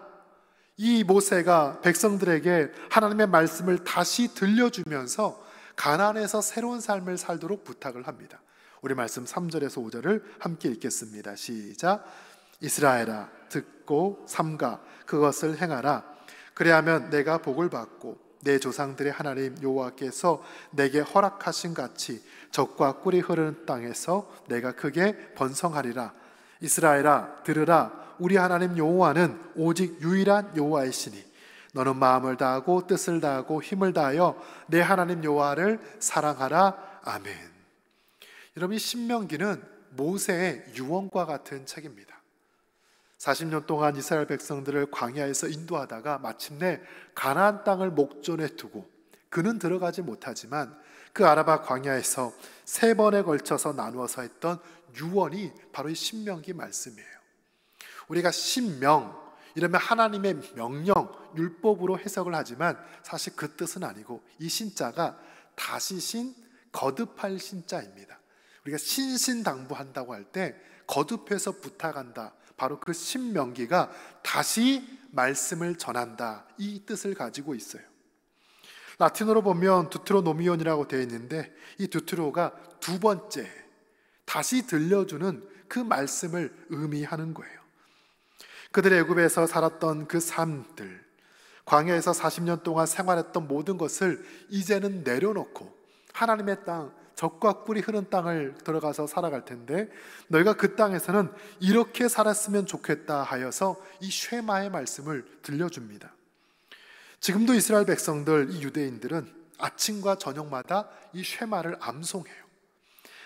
이 모세가 백성들에게 하나님의 말씀을 다시 들려주면서 가나안에서 새로운 삶을 살도록 부탁을 합니다. 우리 말씀 3절에서 5절을 함께 읽겠습니다. 시작. 이스라엘아 듣고 삼가 그것을 행하라. 그래야면 내가 복을 받고 내 조상들의 하나님 여호와께서 내게 허락하신 같이 젖과 꿀이 흐르는 땅에서 내가 크게 번성하리라. 이스라엘아 들으라. 우리 하나님 여호와는 오직 유일한 여호와이시니 너는 마음을 다하고 뜻을 다하고 힘을 다하여 내 하나님 여호와를 사랑하라. 아멘. 여러분, 이 신명기는 모세의 유언과 같은 책입니다. 40년 동안 이스라엘 백성들을 광야에서 인도하다가 마침내 가나안 땅을 목전에 두고 그는 들어가지 못하지만 그 아라바 광야에서 3번에 걸쳐서 나누어서 했던 유언이 바로 이 신명기 말씀이에요. 우리가 신명 이러면 하나님의 명령, 율법으로 해석을 하지만 사실 그 뜻은 아니고 이 신자가 다시신, 거듭할 신자입니다. 우리가 신신당부한다고 할 때 거듭해서 부탁한다, 바로 그 신명기가 다시 말씀을 전한다, 이 뜻을 가지고 있어요. 라틴어로 보면 두트로노미온이라고 되어 있는데 이 두트로가 두 번째, 다시 들려주는 그 말씀을 의미하는 거예요. 그들의 애굽에서 살았던 그 삶들, 광야에서 40년 동안 생활했던 모든 것을 이제는 내려놓고 하나님의 땅, 젖과 꿀이 흐른 땅을 들어가서 살아갈 텐데 너희가 그 땅에서는 이렇게 살았으면 좋겠다 하여서 이 쉐마의 말씀을 들려줍니다. 지금도 이스라엘 백성들, 이 유대인들은 아침과 저녁마다 이 쉐마를 암송해요.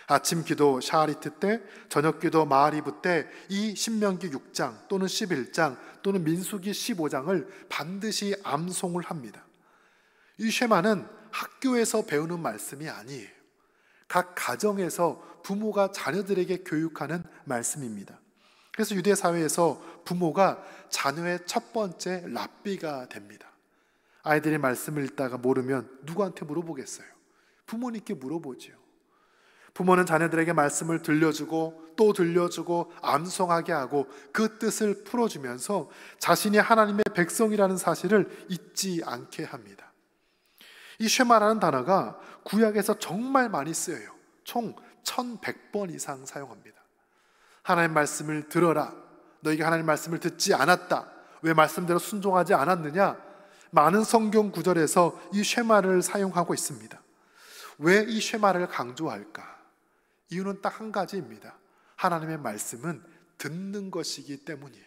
아침 기도 샤리트 때, 저녁 기도 마하리브 때 이 신명기 6장 또는 11장 또는 민수기 15장을 반드시 암송을 합니다. 이 쉐마는 학교에서 배우는 말씀이 아니에요. 각 가정에서 부모가 자녀들에게 교육하는 말씀입니다. 그래서 유대 사회에서 부모가 자녀의 첫 번째 랍비가 됩니다. 아이들이 말씀을 읽다가 모르면 누구한테 물어보겠어요? 부모님께 물어보지요. 부모는 자녀들에게 말씀을 들려주고 또 들려주고 암송하게 하고 그 뜻을 풀어주면서 자신이 하나님의 백성이라는 사실을 잊지 않게 합니다. 이 쉐마라는 단어가 구약에서 정말 많이 쓰여요. 총 1100번 이상 사용합니다. 하나님 말씀을 들어라. 너희가 하나님 말씀을 듣지 않았다. 왜 말씀대로 순종하지 않았느냐? 많은 성경 구절에서 이 쉐마를 사용하고 있습니다. 왜 이 쉐마를 강조할까? 이유는 딱 한 가지입니다. 하나님의 말씀은 듣는 것이기 때문이에요.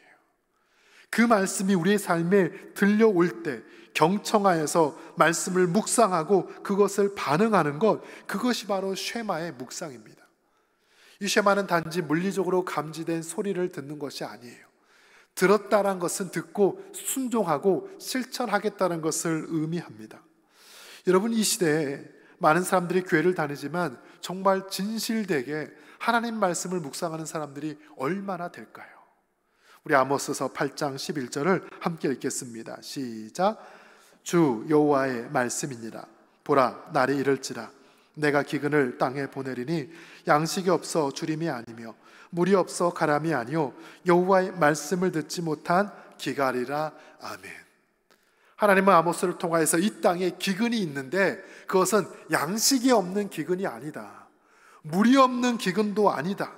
그 말씀이 우리의 삶에 들려올 때 경청하여서 말씀을 묵상하고 그것을 반응하는 것, 그것이 바로 쉐마의 묵상입니다. 이 쉐마는 단지 물리적으로 감지된 소리를 듣는 것이 아니에요. 들었다는 것은 듣고 순종하고 실천하겠다는 것을 의미합니다. 여러분, 이 시대에 많은 사람들이 교회를 다니지만 정말 진실되게 하나님 말씀을 묵상하는 사람들이 얼마나 될까요? 우리 아모스서 8장 11절을 함께 읽겠습니다. 시작. 주 여호와의 말씀이니라. 보라, 날이 이를지라. 내가 기근을 땅에 보내리니 양식이 없어 주림이 아니며 물이 없어 가람이 아니요 여호와의 말씀을 듣지 못한 기갈이라. 아멘. 하나님은 아모스를 통하여서 이 땅에 기근이 있는데 그것은 양식이 없는 기근이 아니다. 물이 없는 기근도 아니다.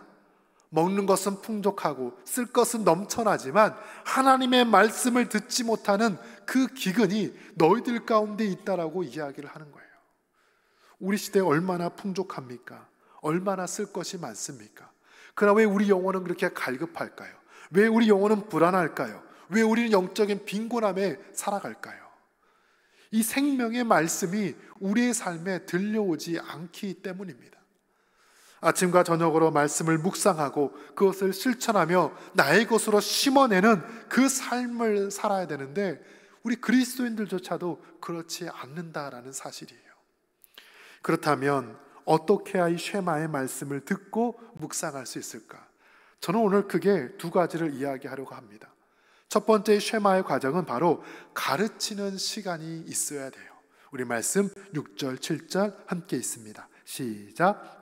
먹는 것은 풍족하고 쓸 것은 넘쳐나지만 하나님의 말씀을 듣지 못하는 그 기근이 너희들 가운데 있다라고 이야기를 하는 거예요. 우리 시대에 얼마나 풍족합니까? 얼마나 쓸 것이 많습니까? 그러나 왜 우리 영혼은 그렇게 갈급할까요? 왜 우리 영혼은 불안할까요? 왜 우리는 영적인 빈곤함에 살아갈까요? 이 생명의 말씀이 우리의 삶에 들려오지 않기 때문입니다. 아침과 저녁으로 말씀을 묵상하고 그것을 실천하며 나의 것으로 심어내는 그 삶을 살아야 되는데 우리 그리스도인들조차도 그렇지 않는다라는 사실이에요. 그렇다면 어떻게 해야 이 쉐마의 말씀을 듣고 묵상할 수 있을까? 저는 오늘 크게 두 가지를 이야기하려고 합니다. 첫 번째 쉐마의 과정은 바로 가르치는 시간이 있어야 돼요. 우리 말씀 6절 7절 함께 있습니다. 시작.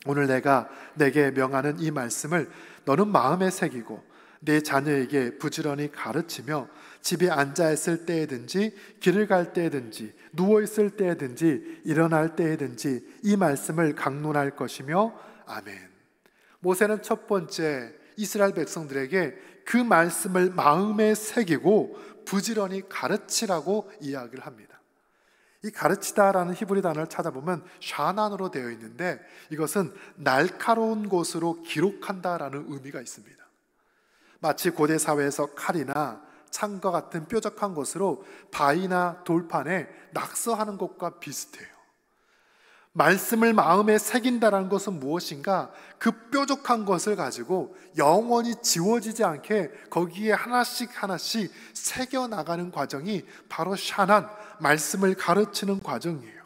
오늘 내가 내게 명하는 이 말씀을 너는 마음에 새기고 내 자녀에게 부지런히 가르치며 집에 앉아있을 때에든지 길을 갈 때에든지 누워있을 때에든지 일어날 때에든지 이 말씀을 강론할 것이며 아멘. 모세는 첫 번째 이스라엘 백성들에게 그 말씀을 마음에 새기고 부지런히 가르치라고 이야기를 합니다. 이 가르치다라는 히브리 단어를 찾아보면 샤난으로 되어 있는데 이것은 날카로운 것으로 기록한다라는 의미가 있습니다. 마치 고대 사회에서 칼이나 창과 같은 뾰족한 것으로 바위나 돌판에 낙서하는 것과 비슷해요. 말씀을 마음에 새긴다라는 것은 무엇인가? 그 뾰족한 것을 가지고 영원히 지워지지 않게 거기에 하나씩 하나씩 새겨나가는 과정이 바로 샤난, 말씀을 가르치는 과정이에요.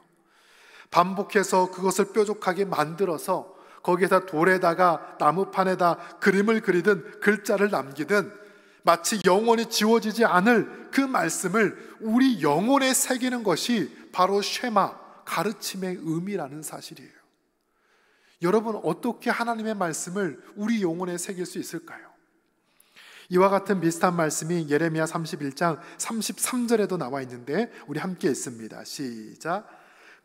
반복해서 그것을 뾰족하게 만들어서 거기에다 돌에다가 나무판에다 그림을 그리든 글자를 남기든 마치 영원히 지워지지 않을 그 말씀을 우리 영혼에 새기는 것이 바로 쉐마, 가르침의 의미라는 사실이에요. 여러분, 어떻게 하나님의 말씀을 우리 영혼에 새길 수 있을까요? 이와 같은 비슷한 말씀이 예레미야 31장 33절에도 나와 있는데 우리 함께 읽습니다. 시작.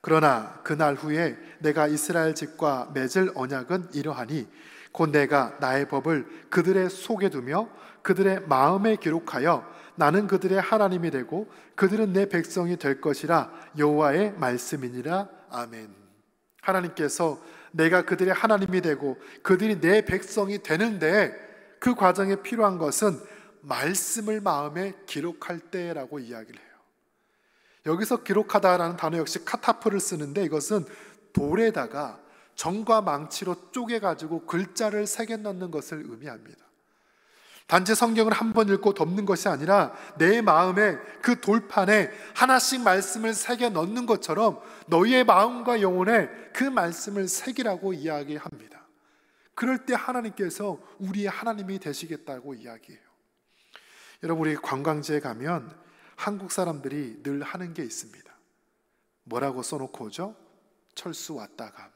그러나 그날 후에 내가 이스라엘 집과 맺을 언약은 이러하니 곧 내가 나의 법을 그들의 속에 두며 그들의 마음에 기록하여 나는 그들의 하나님이 되고 그들은 내 백성이 될 것이라 여호와의 말씀이니라. 아멘. 하나님께서 내가 그들의 하나님이 되고 그들이 내 백성이 되는데 그 과정에 필요한 것은 말씀을 마음에 기록할 때라고 이야기를 해요. 여기서 기록하다라는 단어 역시 카타프를 쓰는데 이것은 돌에다가 정과 망치로 쪼개가지고 글자를 새겨 넣는 것을 의미합니다. 단지 성경을 한 번 읽고 덮는 것이 아니라 내 마음에 그 돌판에 하나씩 말씀을 새겨 넣는 것처럼 너희의 마음과 영혼에 그 말씀을 새기라고 이야기합니다. 그럴 때 하나님께서 우리의 하나님이 되시겠다고 이야기해요. 여러분, 우리 관광지에 가면 한국 사람들이 늘 하는 게 있습니다. 뭐라고 써놓고 오죠? 철수 왔다 감,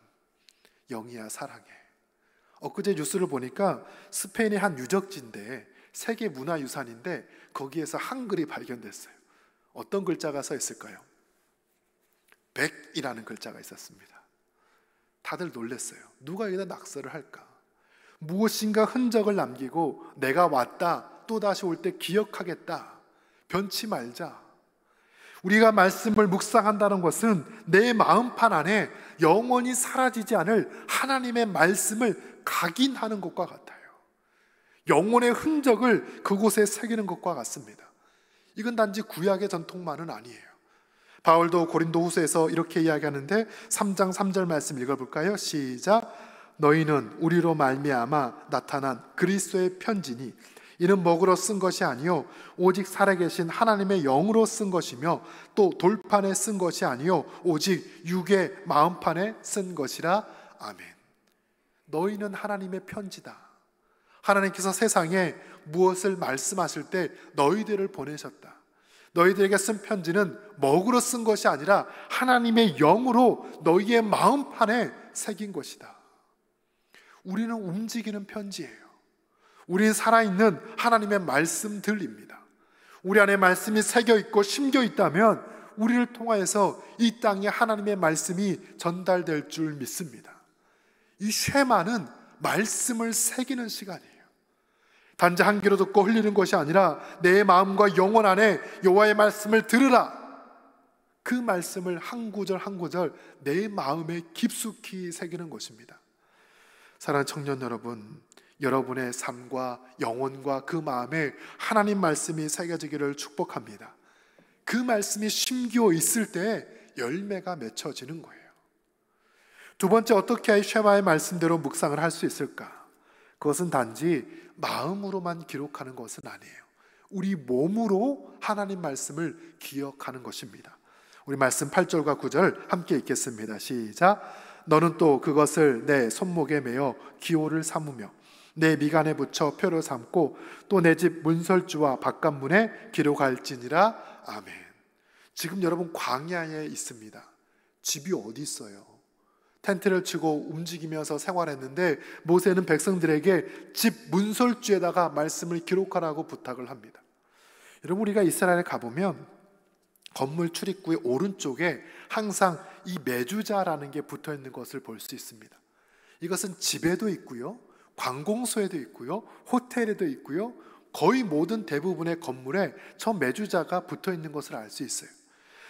영희야 사랑해. 엊그제 뉴스를 보니까 스페인의 한 유적지인데 세계 문화유산인데 거기에서 한글이 발견됐어요. 어떤 글자가 써 있을까요? 100이라는 글자가 있었습니다. 다들 놀랐어요. 누가 여기다 낙서를 할까? 무엇인가 흔적을 남기고 내가 왔다, 또다시 올 때 기억하겠다, 변치 말자. 우리가 말씀을 묵상한다는 것은 내 마음판 안에 영원히 사라지지 않을 하나님의 말씀을 각인하는 것과 같아요. 영혼의 흔적을 그곳에 새기는 것과 같습니다. 이건 단지 구약의 전통만은 아니에요. 바울도 고린도후서에서 이렇게 이야기하는데 3장 3절 말씀 읽어볼까요? 시작. 너희는 우리로 말미암아 나타난 그리스도의 편지니 이는 먹으로 쓴 것이 아니요 오직 살아계신 하나님의 영으로 쓴 것이며 또 돌판에 쓴 것이 아니요 오직 육의 마음판에 쓴 것이라. 아멘. 너희는 하나님의 편지다. 하나님께서 세상에 무엇을 말씀하실 때 너희들을 보내셨다. 너희들에게 쓴 편지는 먹으로 쓴 것이 아니라 하나님의 영으로 너희의 마음판에 새긴 것이다. 우리는 움직이는 편지예요. 우리는 살아있는 하나님의 말씀들입니다. 우리 안에 말씀이 새겨있고 심겨있다면 우리를 통하여서 이 땅에 하나님의 말씀이 전달될 줄 믿습니다. 이 쉐마는 말씀을 새기는 시간이에요. 단지 한 귀로 듣고 흘리는 것이 아니라 내 마음과 영혼 안에 여호와의 말씀을 들으라. 그 말씀을 한 구절 한 구절 내 마음에 깊숙이 새기는 것입니다. 사랑하는 청년 여러분, 여러분의 삶과 영혼과 그 마음에 하나님 말씀이 새겨지기를 축복합니다. 그 말씀이 심기어 있을 때 열매가 맺혀지는 거예요. 두 번째, 어떻게 쉐마의 말씀대로 묵상을 할 수 있을까? 그것은 단지 마음으로만 기록하는 것은 아니에요. 우리 몸으로 하나님 말씀을 기억하는 것입니다. 우리 말씀 8절과 9절 함께 읽겠습니다. 시작. 너는 또 그것을 내 손목에 매어 기호를 삼으며 내 미간에 붙여 표를 삼고 또 내 집 문설주와 바깥문에 기록할지니라. 아멘. 지금 여러분 광야에 있습니다. 집이 어디 있어요? 텐트를 치고 움직이면서 생활했는데 모세는 백성들에게 집 문설주에다가 말씀을 기록하라고 부탁을 합니다. 여러분, 우리가 이스라엘에 가보면 건물 출입구의 오른쪽에 항상 이 매주자라는 게 붙어 있는 것을 볼 수 있습니다. 이것은 집에도 있고요, 관공서에도 있고요, 호텔에도 있고요, 거의 모든 대부분의 건물에 저 매주자가 붙어 있는 것을 알 수 있어요.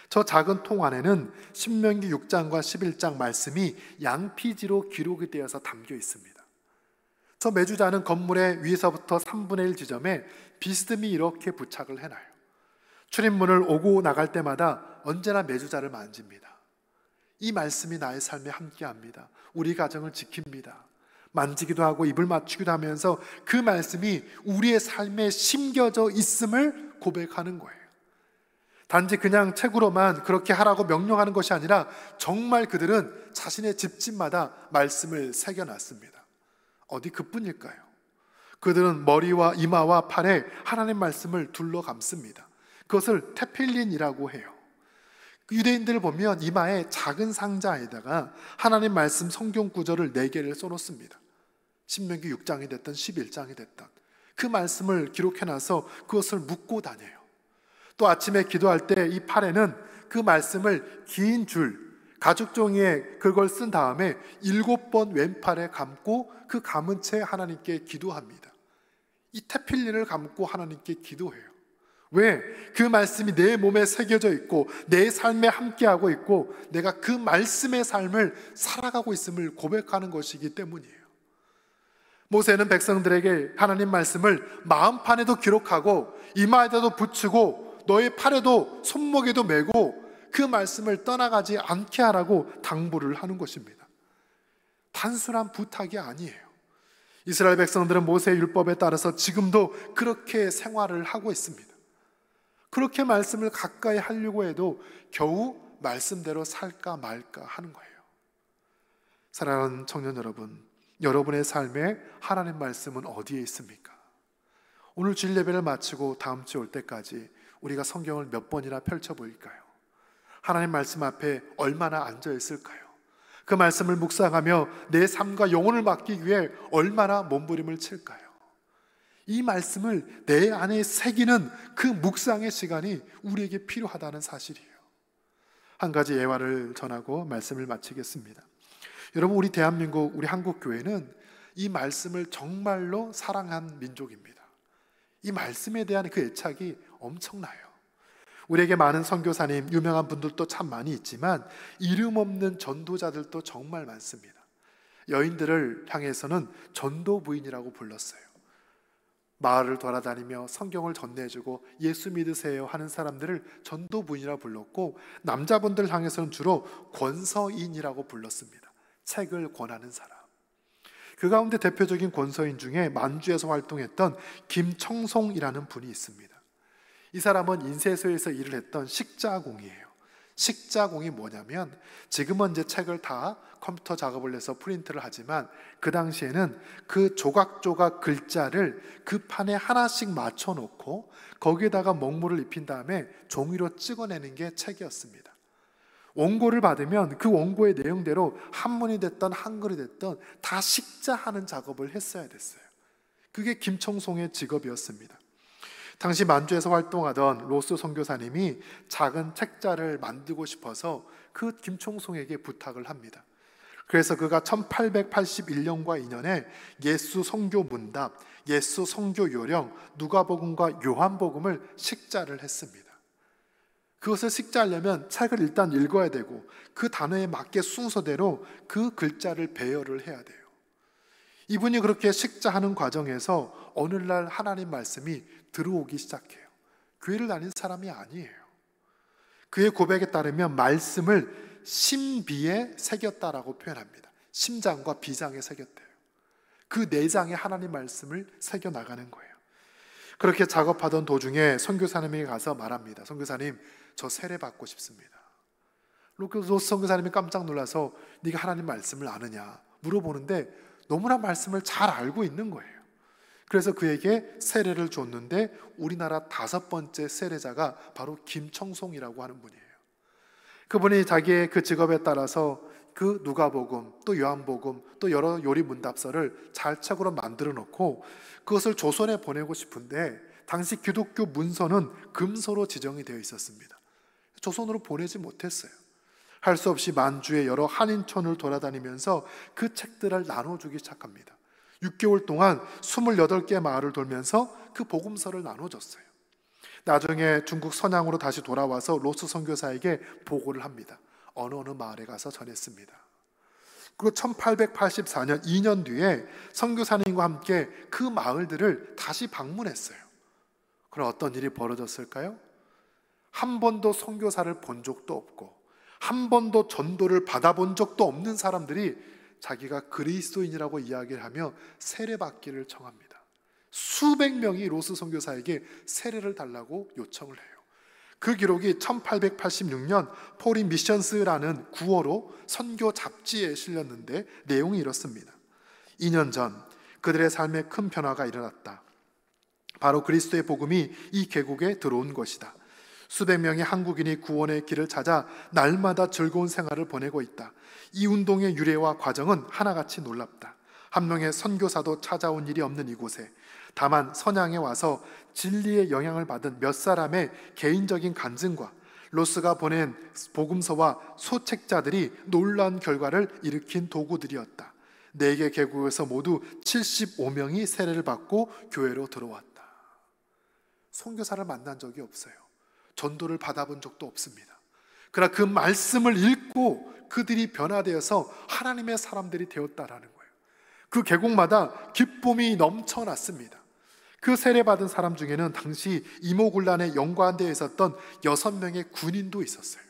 저 작은 통 안에는 신명기 6장과 11장 말씀이 양피지로 기록이 되어서 담겨 있습니다. 저 매주자는 건물의 위에서부터 3분의 1 지점에 비스듬히 이렇게 부착을 해놔요. 출입문을 오고 나갈 때마다 언제나 매주자를 만집니다. 이 말씀이 나의 삶에 함께합니다. 우리 가정을 지킵니다. 만지기도 하고 입을 맞추기도 하면서 그 말씀이 우리의 삶에 심겨져 있음을 고백하는 거예요. 단지 그냥 책으로만 그렇게 하라고 명령하는 것이 아니라 정말 그들은 자신의 집집마다 말씀을 새겨놨습니다. 어디 그뿐일까요? 그들은 머리와 이마와 팔에 하나님 말씀을 둘러 감습니다. 그것을 테필린이라고 해요. 유대인들을 보면 이마에 작은 상자에다가 하나님 말씀 성경 구절을 4개를 써놓습니다. 신명기 6장이 됐든 11장이 됐든 그 말씀을 기록해놔서 그것을 묶고 다녀요. 또 아침에 기도할 때 이 팔에는 그 말씀을 긴 줄, 가죽 종이에 그걸 쓴 다음에 7번 왼팔에 감고 그 감은 채 하나님께 기도합니다. 이 테필린을 감고 하나님께 기도해요. 왜? 그 말씀이 내 몸에 새겨져 있고 내 삶에 함께하고 있고 내가 그 말씀의 삶을 살아가고 있음을 고백하는 것이기 때문이에요. 모세는 백성들에게 하나님 말씀을 마음판에도 기록하고 이마에도 붙이고 너의 팔에도 손목에도 메고 그 말씀을 떠나가지 않게 하라고 당부를 하는 것입니다. 단순한 부탁이 아니에요. 이스라엘 백성들은 모세의 율법에 따라서 지금도 그렇게 생활을 하고 있습니다. 그렇게 말씀을 가까이 하려고 해도 겨우 말씀대로 살까 말까 하는 거예요. 사랑하는 청년 여러분, 여러분의 삶에 하나님 말씀은 어디에 있습니까? 오늘 주일 예배를 마치고 다음 주에 올 때까지 우리가 성경을 몇 번이나 펼쳐보일까요? 하나님 말씀 앞에 얼마나 앉아있을까요? 그 말씀을 묵상하며 내 삶과 영혼을 맡기기 위해 얼마나 몸부림을 칠까요? 이 말씀을 내 안에 새기는 그 묵상의 시간이 우리에게 필요하다는 사실이에요. 한 가지 예화를 전하고 말씀을 마치겠습니다. 여러분, 우리 대한민국, 우리 한국교회는 이 말씀을 정말로 사랑한 민족입니다. 이 말씀에 대한 그 애착이 엄청나요. 우리에게 많은 선교사님, 유명한 분들도 참 많이 있지만 이름 없는 전도자들도 정말 많습니다. 여인들을 향해서는 전도 부인이라고 불렀어요. 마을을 돌아다니며 성경을 전해주고 예수 믿으세요 하는 사람들을 전도 부인이라고 불렀고, 남자분들 향해서는 주로 권서인이라고 불렀습니다. 책을 권하는 사람. 그 가운데 대표적인 권서인 중에 만주에서 활동했던 김청송이라는 분이 있습니다. 이 사람은 인쇄소에서 일을 했던 식자공이에요. 식자공이 뭐냐면, 지금은 이제 책을 다 컴퓨터 작업을 해서 프린트를 하지만 그 당시에는 그 조각조각 글자를 그 판에 하나씩 맞춰놓고 거기에다가 먹물을 입힌 다음에 종이로 찍어내는 게 책이었습니다. 원고를 받으면 그 원고의 내용대로 한문이 됐던 한글이 됐던 다 식자하는 작업을 했어야 됐어요. 그게 김청송의 직업이었습니다. 당시 만주에서 활동하던 로스 선교사님이 작은 책자를 만들고 싶어서 그 김청송에게 부탁을 합니다. 그래서 그가 1881년과 2년에 예수 선교 문답, 예수 선교 요령, 누가복음과 요한복음을 식자를 했습니다. 그것을 식자하려면 책을 일단 읽어야 되고 그 단어에 맞게 순서대로 그 글자를 배열을 해야 돼요. 이분이 그렇게 식자하는 과정에서 어느 날 하나님 말씀이 들어오기 시작해요. 교회를 다닌 사람이 아니에요. 그의 고백에 따르면 말씀을 심비에 새겼다라고 표현합니다. 심장과 비장에 새겼대요. 그 내장에 하나님 말씀을 새겨 나가는 거예요. 그렇게 작업하던 도중에 선교사님에게 가서 말합니다. 선교사님, 저 세례 받고 싶습니다. 로스 선교사님이 깜짝 놀라서 네가 하나님 말씀을 아느냐 물어보는데 너무나 말씀을 잘 알고 있는 거예요. 그래서 그에게 세례를 줬는데 우리나라 5번째 세례자가 바로 김청송이라고 하는 분이에요. 그분이 자기의 그 직업에 따라서 그 누가복음, 또 요한복음, 또 여러 요리 문답서를 잘 책으로 만들어 놓고 그것을 조선에 보내고 싶은데 당시 기독교 문서는 금서로 지정이 되어 있었습니다. 조선으로 보내지 못했어요. 할 수 없이 만주의 여러 한인촌을 돌아다니면서 그 책들을 나눠주기 시작합니다. 6개월 동안 28개의 마을을 돌면서 그 복음서를 나눠줬어요. 나중에 중국 선양으로 다시 돌아와서 로스 선교사에게 보고를 합니다. 어느 마을에 가서 전했습니다. 그리고 1884년 2년 뒤에 선교사님과 함께 그 마을들을 다시 방문했어요. 그럼 어떤 일이 벌어졌을까요? 한 번도 선교사를 본 적도 없고 한 번도 전도를 받아본 적도 없는 사람들이 자기가 그리스도인이라고 이야기를 하며 세례받기를 청합니다. 수백 명이 로스 선교사에게 세례를 달라고 요청을 해요. 그 기록이 1886년 포린 미션스라는 구어로 선교 잡지에 실렸는데 내용이 이렇습니다. 2년 전 그들의 삶에 큰 변화가 일어났다. 바로 그리스도의 복음이 이 계곡에 들어온 것이다. 수백 명의 한국인이 구원의 길을 찾아 날마다 즐거운 생활을 보내고 있다. 이 운동의 유래와 과정은 하나같이 놀랍다. 한 명의 선교사도 찾아온 일이 없는 이곳에 다만 선양에 와서 진리의 영향을 받은 몇 사람의 개인적인 간증과 로스가 보낸 복음서와 소책자들이 놀라운 결과를 일으킨 도구들이었다. 4개 계곡에서 모두 75명이 세례를 받고 교회로 들어왔다. 선교사를 만난 적이 없어요. 전도를 받아본 적도 없습니다. 그러나 그 말씀을 읽고 그들이 변화되어서 하나님의 사람들이 되었다라는 거예요. 그 계곡마다 기쁨이 넘쳐났습니다. 그 세례받은 사람 중에는 당시 이모군란에 연관되어 있었던 6명의 군인도 있었어요.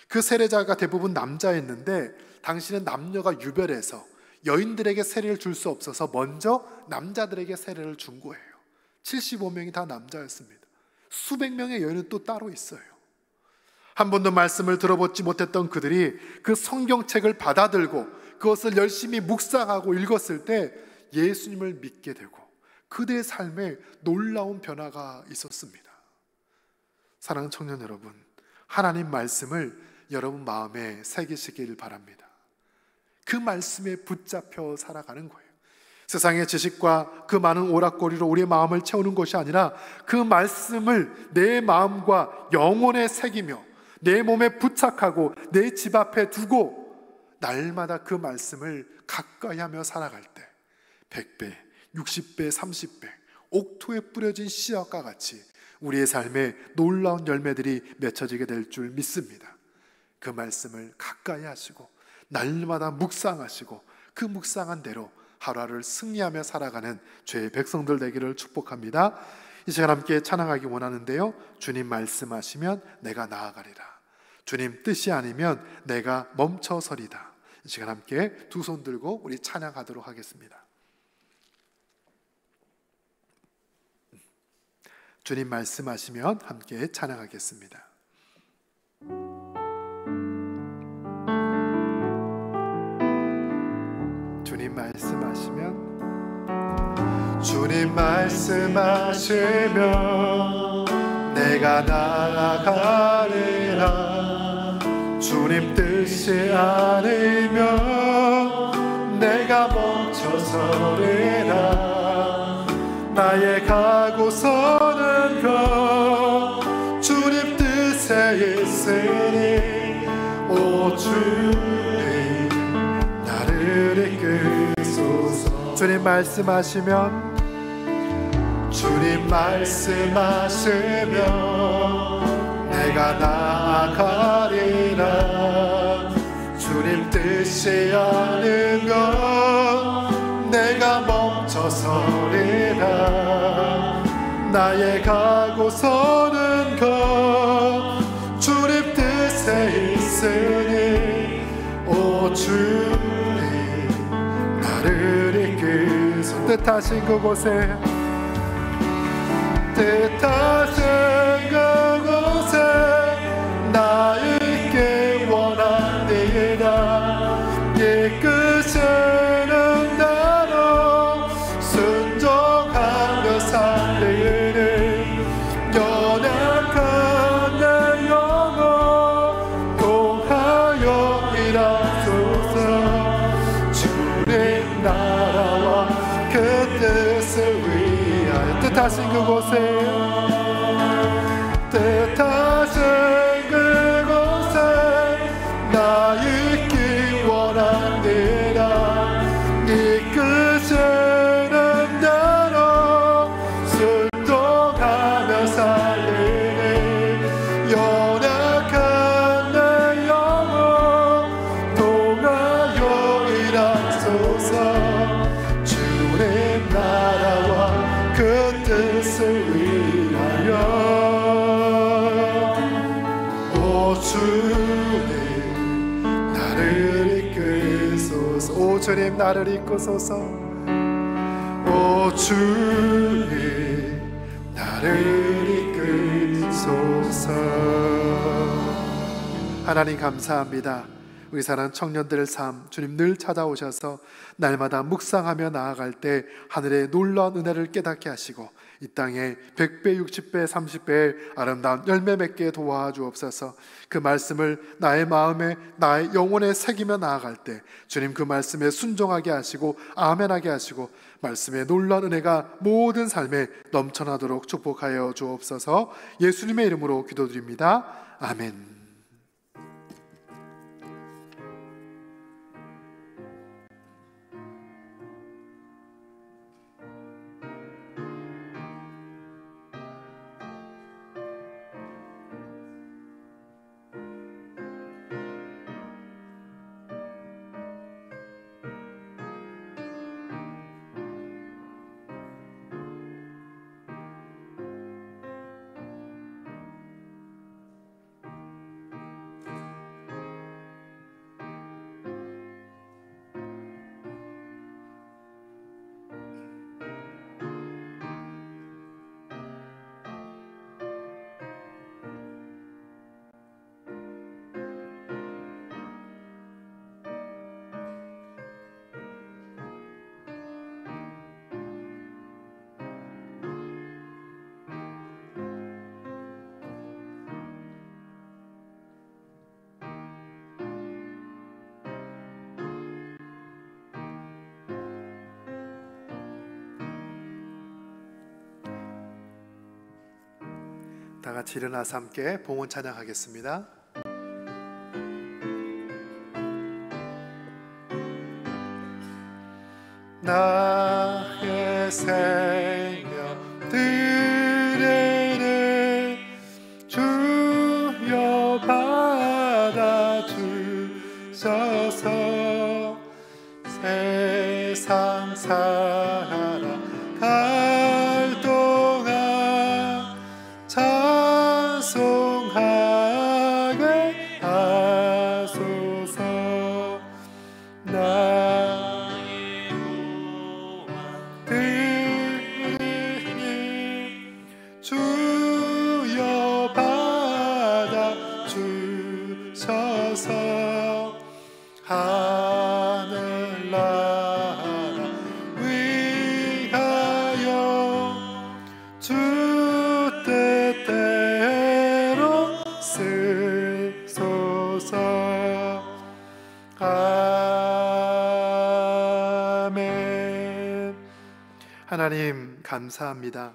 그 세례자가 대부분 남자였는데 당시는 남녀가 유별해서 여인들에게 세례를 줄 수 없어서 먼저 남자들에게 세례를 준 거예요. 75명이 다 남자였습니다. 수백 명의 여인은 또 따로 있어요. 한 번도 말씀을 들어보지 못했던 그들이 그 성경책을 받아들고 그것을 열심히 묵상하고 읽었을 때 예수님을 믿게 되고 그들의 삶에 놀라운 변화가 있었습니다. 사랑하는 청년 여러분, 하나님 말씀을 여러분 마음에 새기시길 바랍니다. 그 말씀에 붙잡혀 살아가는 거예요. 세상의 지식과 그 많은 오락거리로 우리의 마음을 채우는 것이 아니라 그 말씀을 내 마음과 영혼에 새기며 내 몸에 부착하고 내 집 앞에 두고 날마다 그 말씀을 가까이 하며 살아갈 때 100배, 60배, 30배 옥토에 뿌려진 씨앗과 같이 우리의 삶에 놀라운 열매들이 맺혀지게 될 줄 믿습니다. 그 말씀을 가까이 하시고 날마다 묵상하시고 그 묵상한 대로 하루하루를 승리하며 살아가는 죄의 백성들 되기를 축복합니다. 이 시간 함께 찬양하기 원하는데요, 주님 말씀하시면 내가 나아가리라, 주님 뜻이 아니면 내가 멈춰서리다. 이 시간 함께 두 손 들고 우리 찬양하도록 하겠습니다. 주님 말씀하시면 함께 찬양하겠습니다. 주님 말씀하시면, 주님 말씀하시면 내가 나아가리라, 주님 뜻이 아니면 내가 멈춰서리라. 나의 가고서는 것 주님 뜻에 있으니 오 주님 나를 이끌소서. 주님 말씀하시면, 주님 말씀하시면 내가 나아가리라, 주님 뜻이 아는 것 내가 멈춰서리라. 나의 가고서는 것 주님 뜻에 있으니 주님 나를 이끌소 뜻하신 그곳에 뜻하신 그곳에 나 있게 원하옵니다. 이끄시는 나로 순종하며 살리는 연약한 내 영혼 통하여 일하소서. 주님 나라와 그 뜻을 위하여 뜻하신 그곳에 뜻하신 그곳에 나 있기 원합니다. 이끄시는 대로 순종하며 살리는 연약한 내 영혼 통하여 일하소서. 주님 나라와 그 뜻을 위하여 오 주님 나를 이끌소서. 오 주님 나를 이끄소서. 오 주님 나를 이끌소서. 하나님 감사합니다. 우리 사랑 청년들의 삶 주님 늘 찾아오셔서 날마다 묵상하며 나아갈 때 하늘의 놀라운 은혜를 깨닫게 하시고 이 땅에 100배, 60배, 30배의 아름다운 열매 맺게 도와주옵소서. 그 말씀을 나의 마음에 나의 영혼에 새기며 나아갈 때 주님 그 말씀에 순종하게 하시고 아멘하게 하시고 말씀의 놀라운 은혜가 모든 삶에 넘쳐나도록 축복하여 주옵소서. 예수님의 이름으로 기도드립니다. 아멘. 다 같이 일어나서 함께 봉헌 찬양하겠습니다. 나의 생명 드리는 주여 받아주셔서 세상 살아갈 동안 찬송하게 하소서. 나의 보안 드리니 주여 받아주셔서 하늘나라 위하여 주 뜻대로 쓰소서. 아멘. 하나님 감사합니다.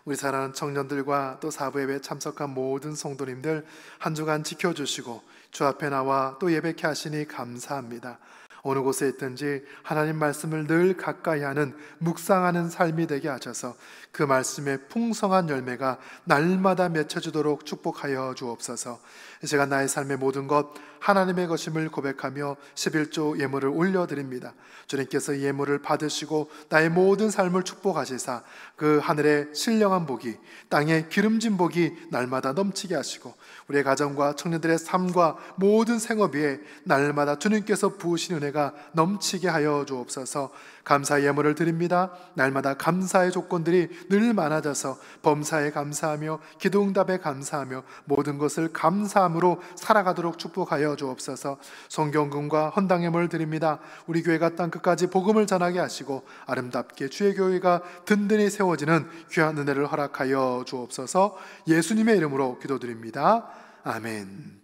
우리 사랑하는 청년들과 또 사부예배에 참석한 모든 성도님들 한 주간 지켜주시고 주 앞에 나와 또 예배케 하시니 감사합니다. 어느 곳에 있든지 하나님 말씀을 늘 가까이 하는 묵상하는 삶이 되게 하셔서 그 말씀의 풍성한 열매가 날마다 맺혀지도록 축복하여 주옵소서. 이 시간 나의 삶의 모든 것 하나님의 것임을 고백하며 11조 예물을 올려드립니다. 주님께서 이 예물을 받으시고 나의 모든 삶을 축복하시사 그 하늘의 신령한 복이, 땅의 기름진 복이 날마다 넘치게 하시고 우리의 가정과 청년들의 삶과 모든 생업 위에 날마다 주님께서 부으신 은혜가 넘치게 하여 주옵소서. 감사 예물을 드립니다. 날마다 감사의 조건들이 늘 많아져서 범사에 감사하며 기도응답에 감사하며 모든 것을 감사함으로 살아가도록 축복하여 주옵소서. 성경금과 헌당예물을 드립니다. 우리 교회가 땅 끝까지 복음을 전하게 하시고 아름답게 주의 교회가 든든히 세워지는 귀한 은혜를 허락하여 주옵소서. 예수님의 이름으로 기도드립니다. 아멘.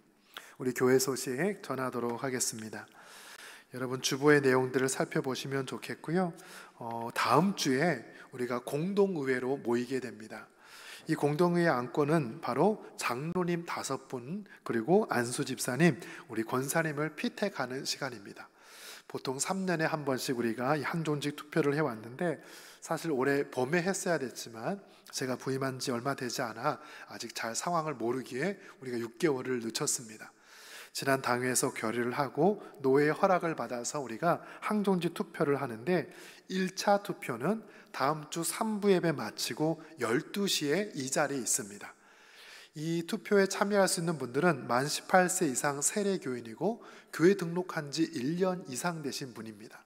우리 교회 소식 전하도록 하겠습니다. 여러분 주보의 내용들을 살펴보시면 좋겠고요. 다음 주에 우리가 공동의회로 모이게 됩니다. 이 공동의회 안건은 바로 장로님 5분 그리고 안수 집사님, 우리 권사님을 피택하는 시간입니다. 보통 3년에 한 번씩 우리가 한 종직 투표를 해왔는데 사실 올해 봄에 했어야 됐지만 제가 부임한 지 얼마 되지 않아 아직 잘 상황을 모르기에 우리가 6개월을 늦췄습니다. 지난 당회에서 결의를 하고 노회의 허락을 받아서 우리가 항종지 투표를 하는데 1차 투표는 다음 주 3부 예배 마치고 12시에 이 자리에 있습니다. 이 투표에 참여할 수 있는 분들은 만 18세 이상 세례교인이고 교회 등록한 지 1년 이상 되신 분입니다.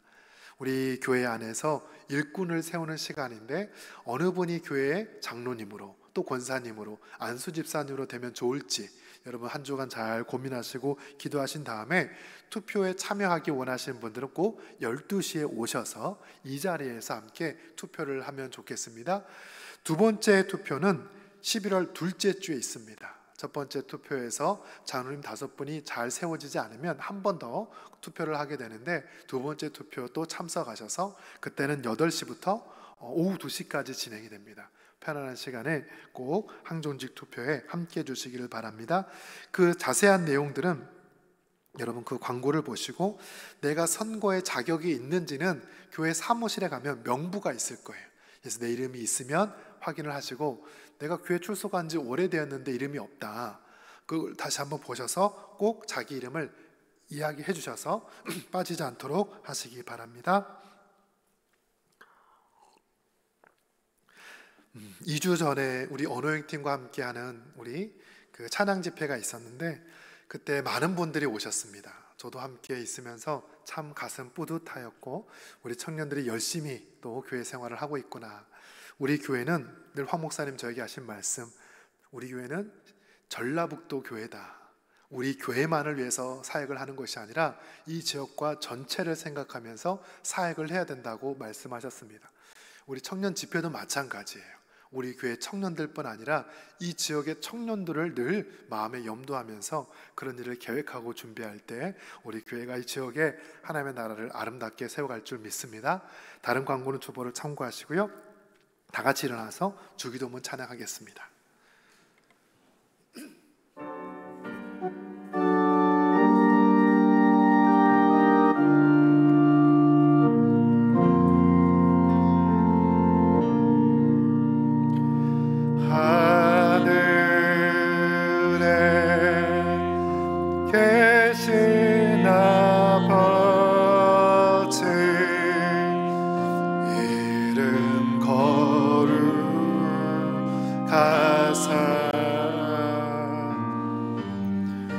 우리 교회 안에서 일꾼을 세우는 시간인데 어느 분이 교회의 장로님으로 또 권사님으로 안수 집사님으로 되면 좋을지 여러분 한 주간 잘 고민하시고 기도하신 다음에 투표에 참여하기 원하시는 분들은 꼭 12시에 오셔서 이 자리에서 함께 투표를 하면 좋겠습니다. 두 번째 투표는 11월 둘째 주에 있습니다. 첫 번째 투표에서 장로님 5분이 잘 세워지지 않으면 한 번 더 투표를 하게 되는데 두 번째 투표 또 참석하셔서 그때는 8시부터 오후 2시까지 진행이 됩니다. 편안한 시간에 꼭 항종직 투표에 함께 해주시기를 바랍니다. 그 자세한 내용들은 여러분 그 광고를 보시고 내가 선거에 자격이 있는지는 교회 사무실에 가면 명부가 있을 거예요. 그래서 내 이름이 있으면 확인을 하시고 내가 교회 출석한 지 오래되었는데 이름이 없다. 그걸 다시 한번 보셔서 꼭 자기 이름을 이야기해 주셔서 빠지지 않도록 하시기 바랍니다. 2주 전에 우리 언어여행팀과 함께하는 우리 그 찬양 집회가 있었는데 그때 많은 분들이 오셨습니다. 저도 함께 있으면서 참 가슴 뿌듯하였고 우리 청년들이 열심히 또 교회 생활을 하고 있구나. 우리 교회는 늘 황 목사님 저에게 하신 말씀, 우리 교회는 전라북도 교회다. 우리 교회만을 위해서 사역을 하는 것이 아니라 이 지역과 전체를 생각하면서 사역을 해야 된다고 말씀하셨습니다. 우리 청년 집회도 마찬가지예요. 우리 교회 청년들뿐 아니라 이 지역의 청년들을 늘 마음에 염두하면서 그런 일을 계획하고 준비할 때 우리 교회가 이 지역에 하나님의 나라를 아름답게 세워갈 줄 믿습니다. 다른 광고는 주보를 참고하시고요. 다 같이 일어나서 주기도문 찬양하겠습니다.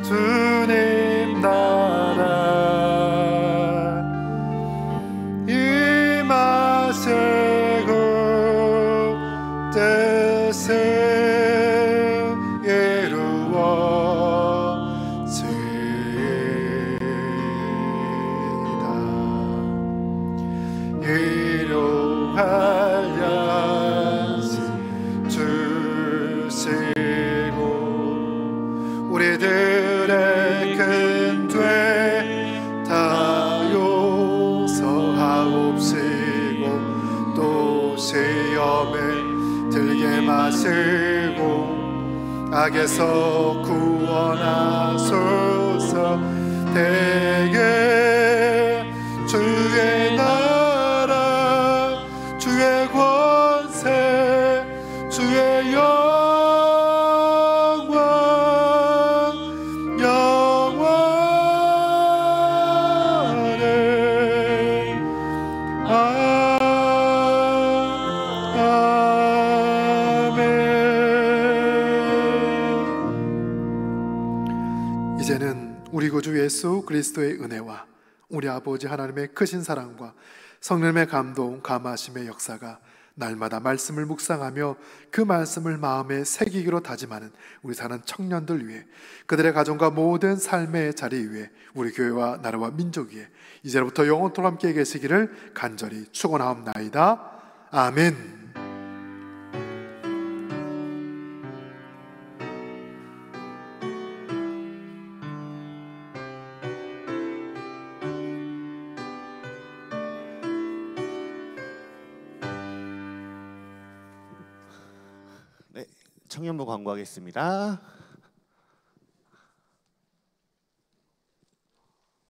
주님 나라 임하시고 뜻을 이루어지이다. 일용할 양식 주시고 우리들의 큰 죄 다 용서하옵시고 또 시험에 들게 마시고 악에서 구원하소서. 대개 주의 나라 주의 권세 주의 영광 영원해 아멘. 이제는 우리 구주 예수 그리스도의 은혜와 우리 아버지 하나님의 크신 사랑과 성령의 감동 감화심의 역사가 날마다 말씀을 묵상하며 그 말씀을 마음에 새기기로 다짐하는 우리 사는 청년들 위해, 그들의 가정과 모든 삶의 자리 위에, 우리 교회와 나라와 민족 위에 이제부터 영원토록 함께 계시기를 간절히 축원하옵나이다. 아멘. 청년부 광고하겠습니다.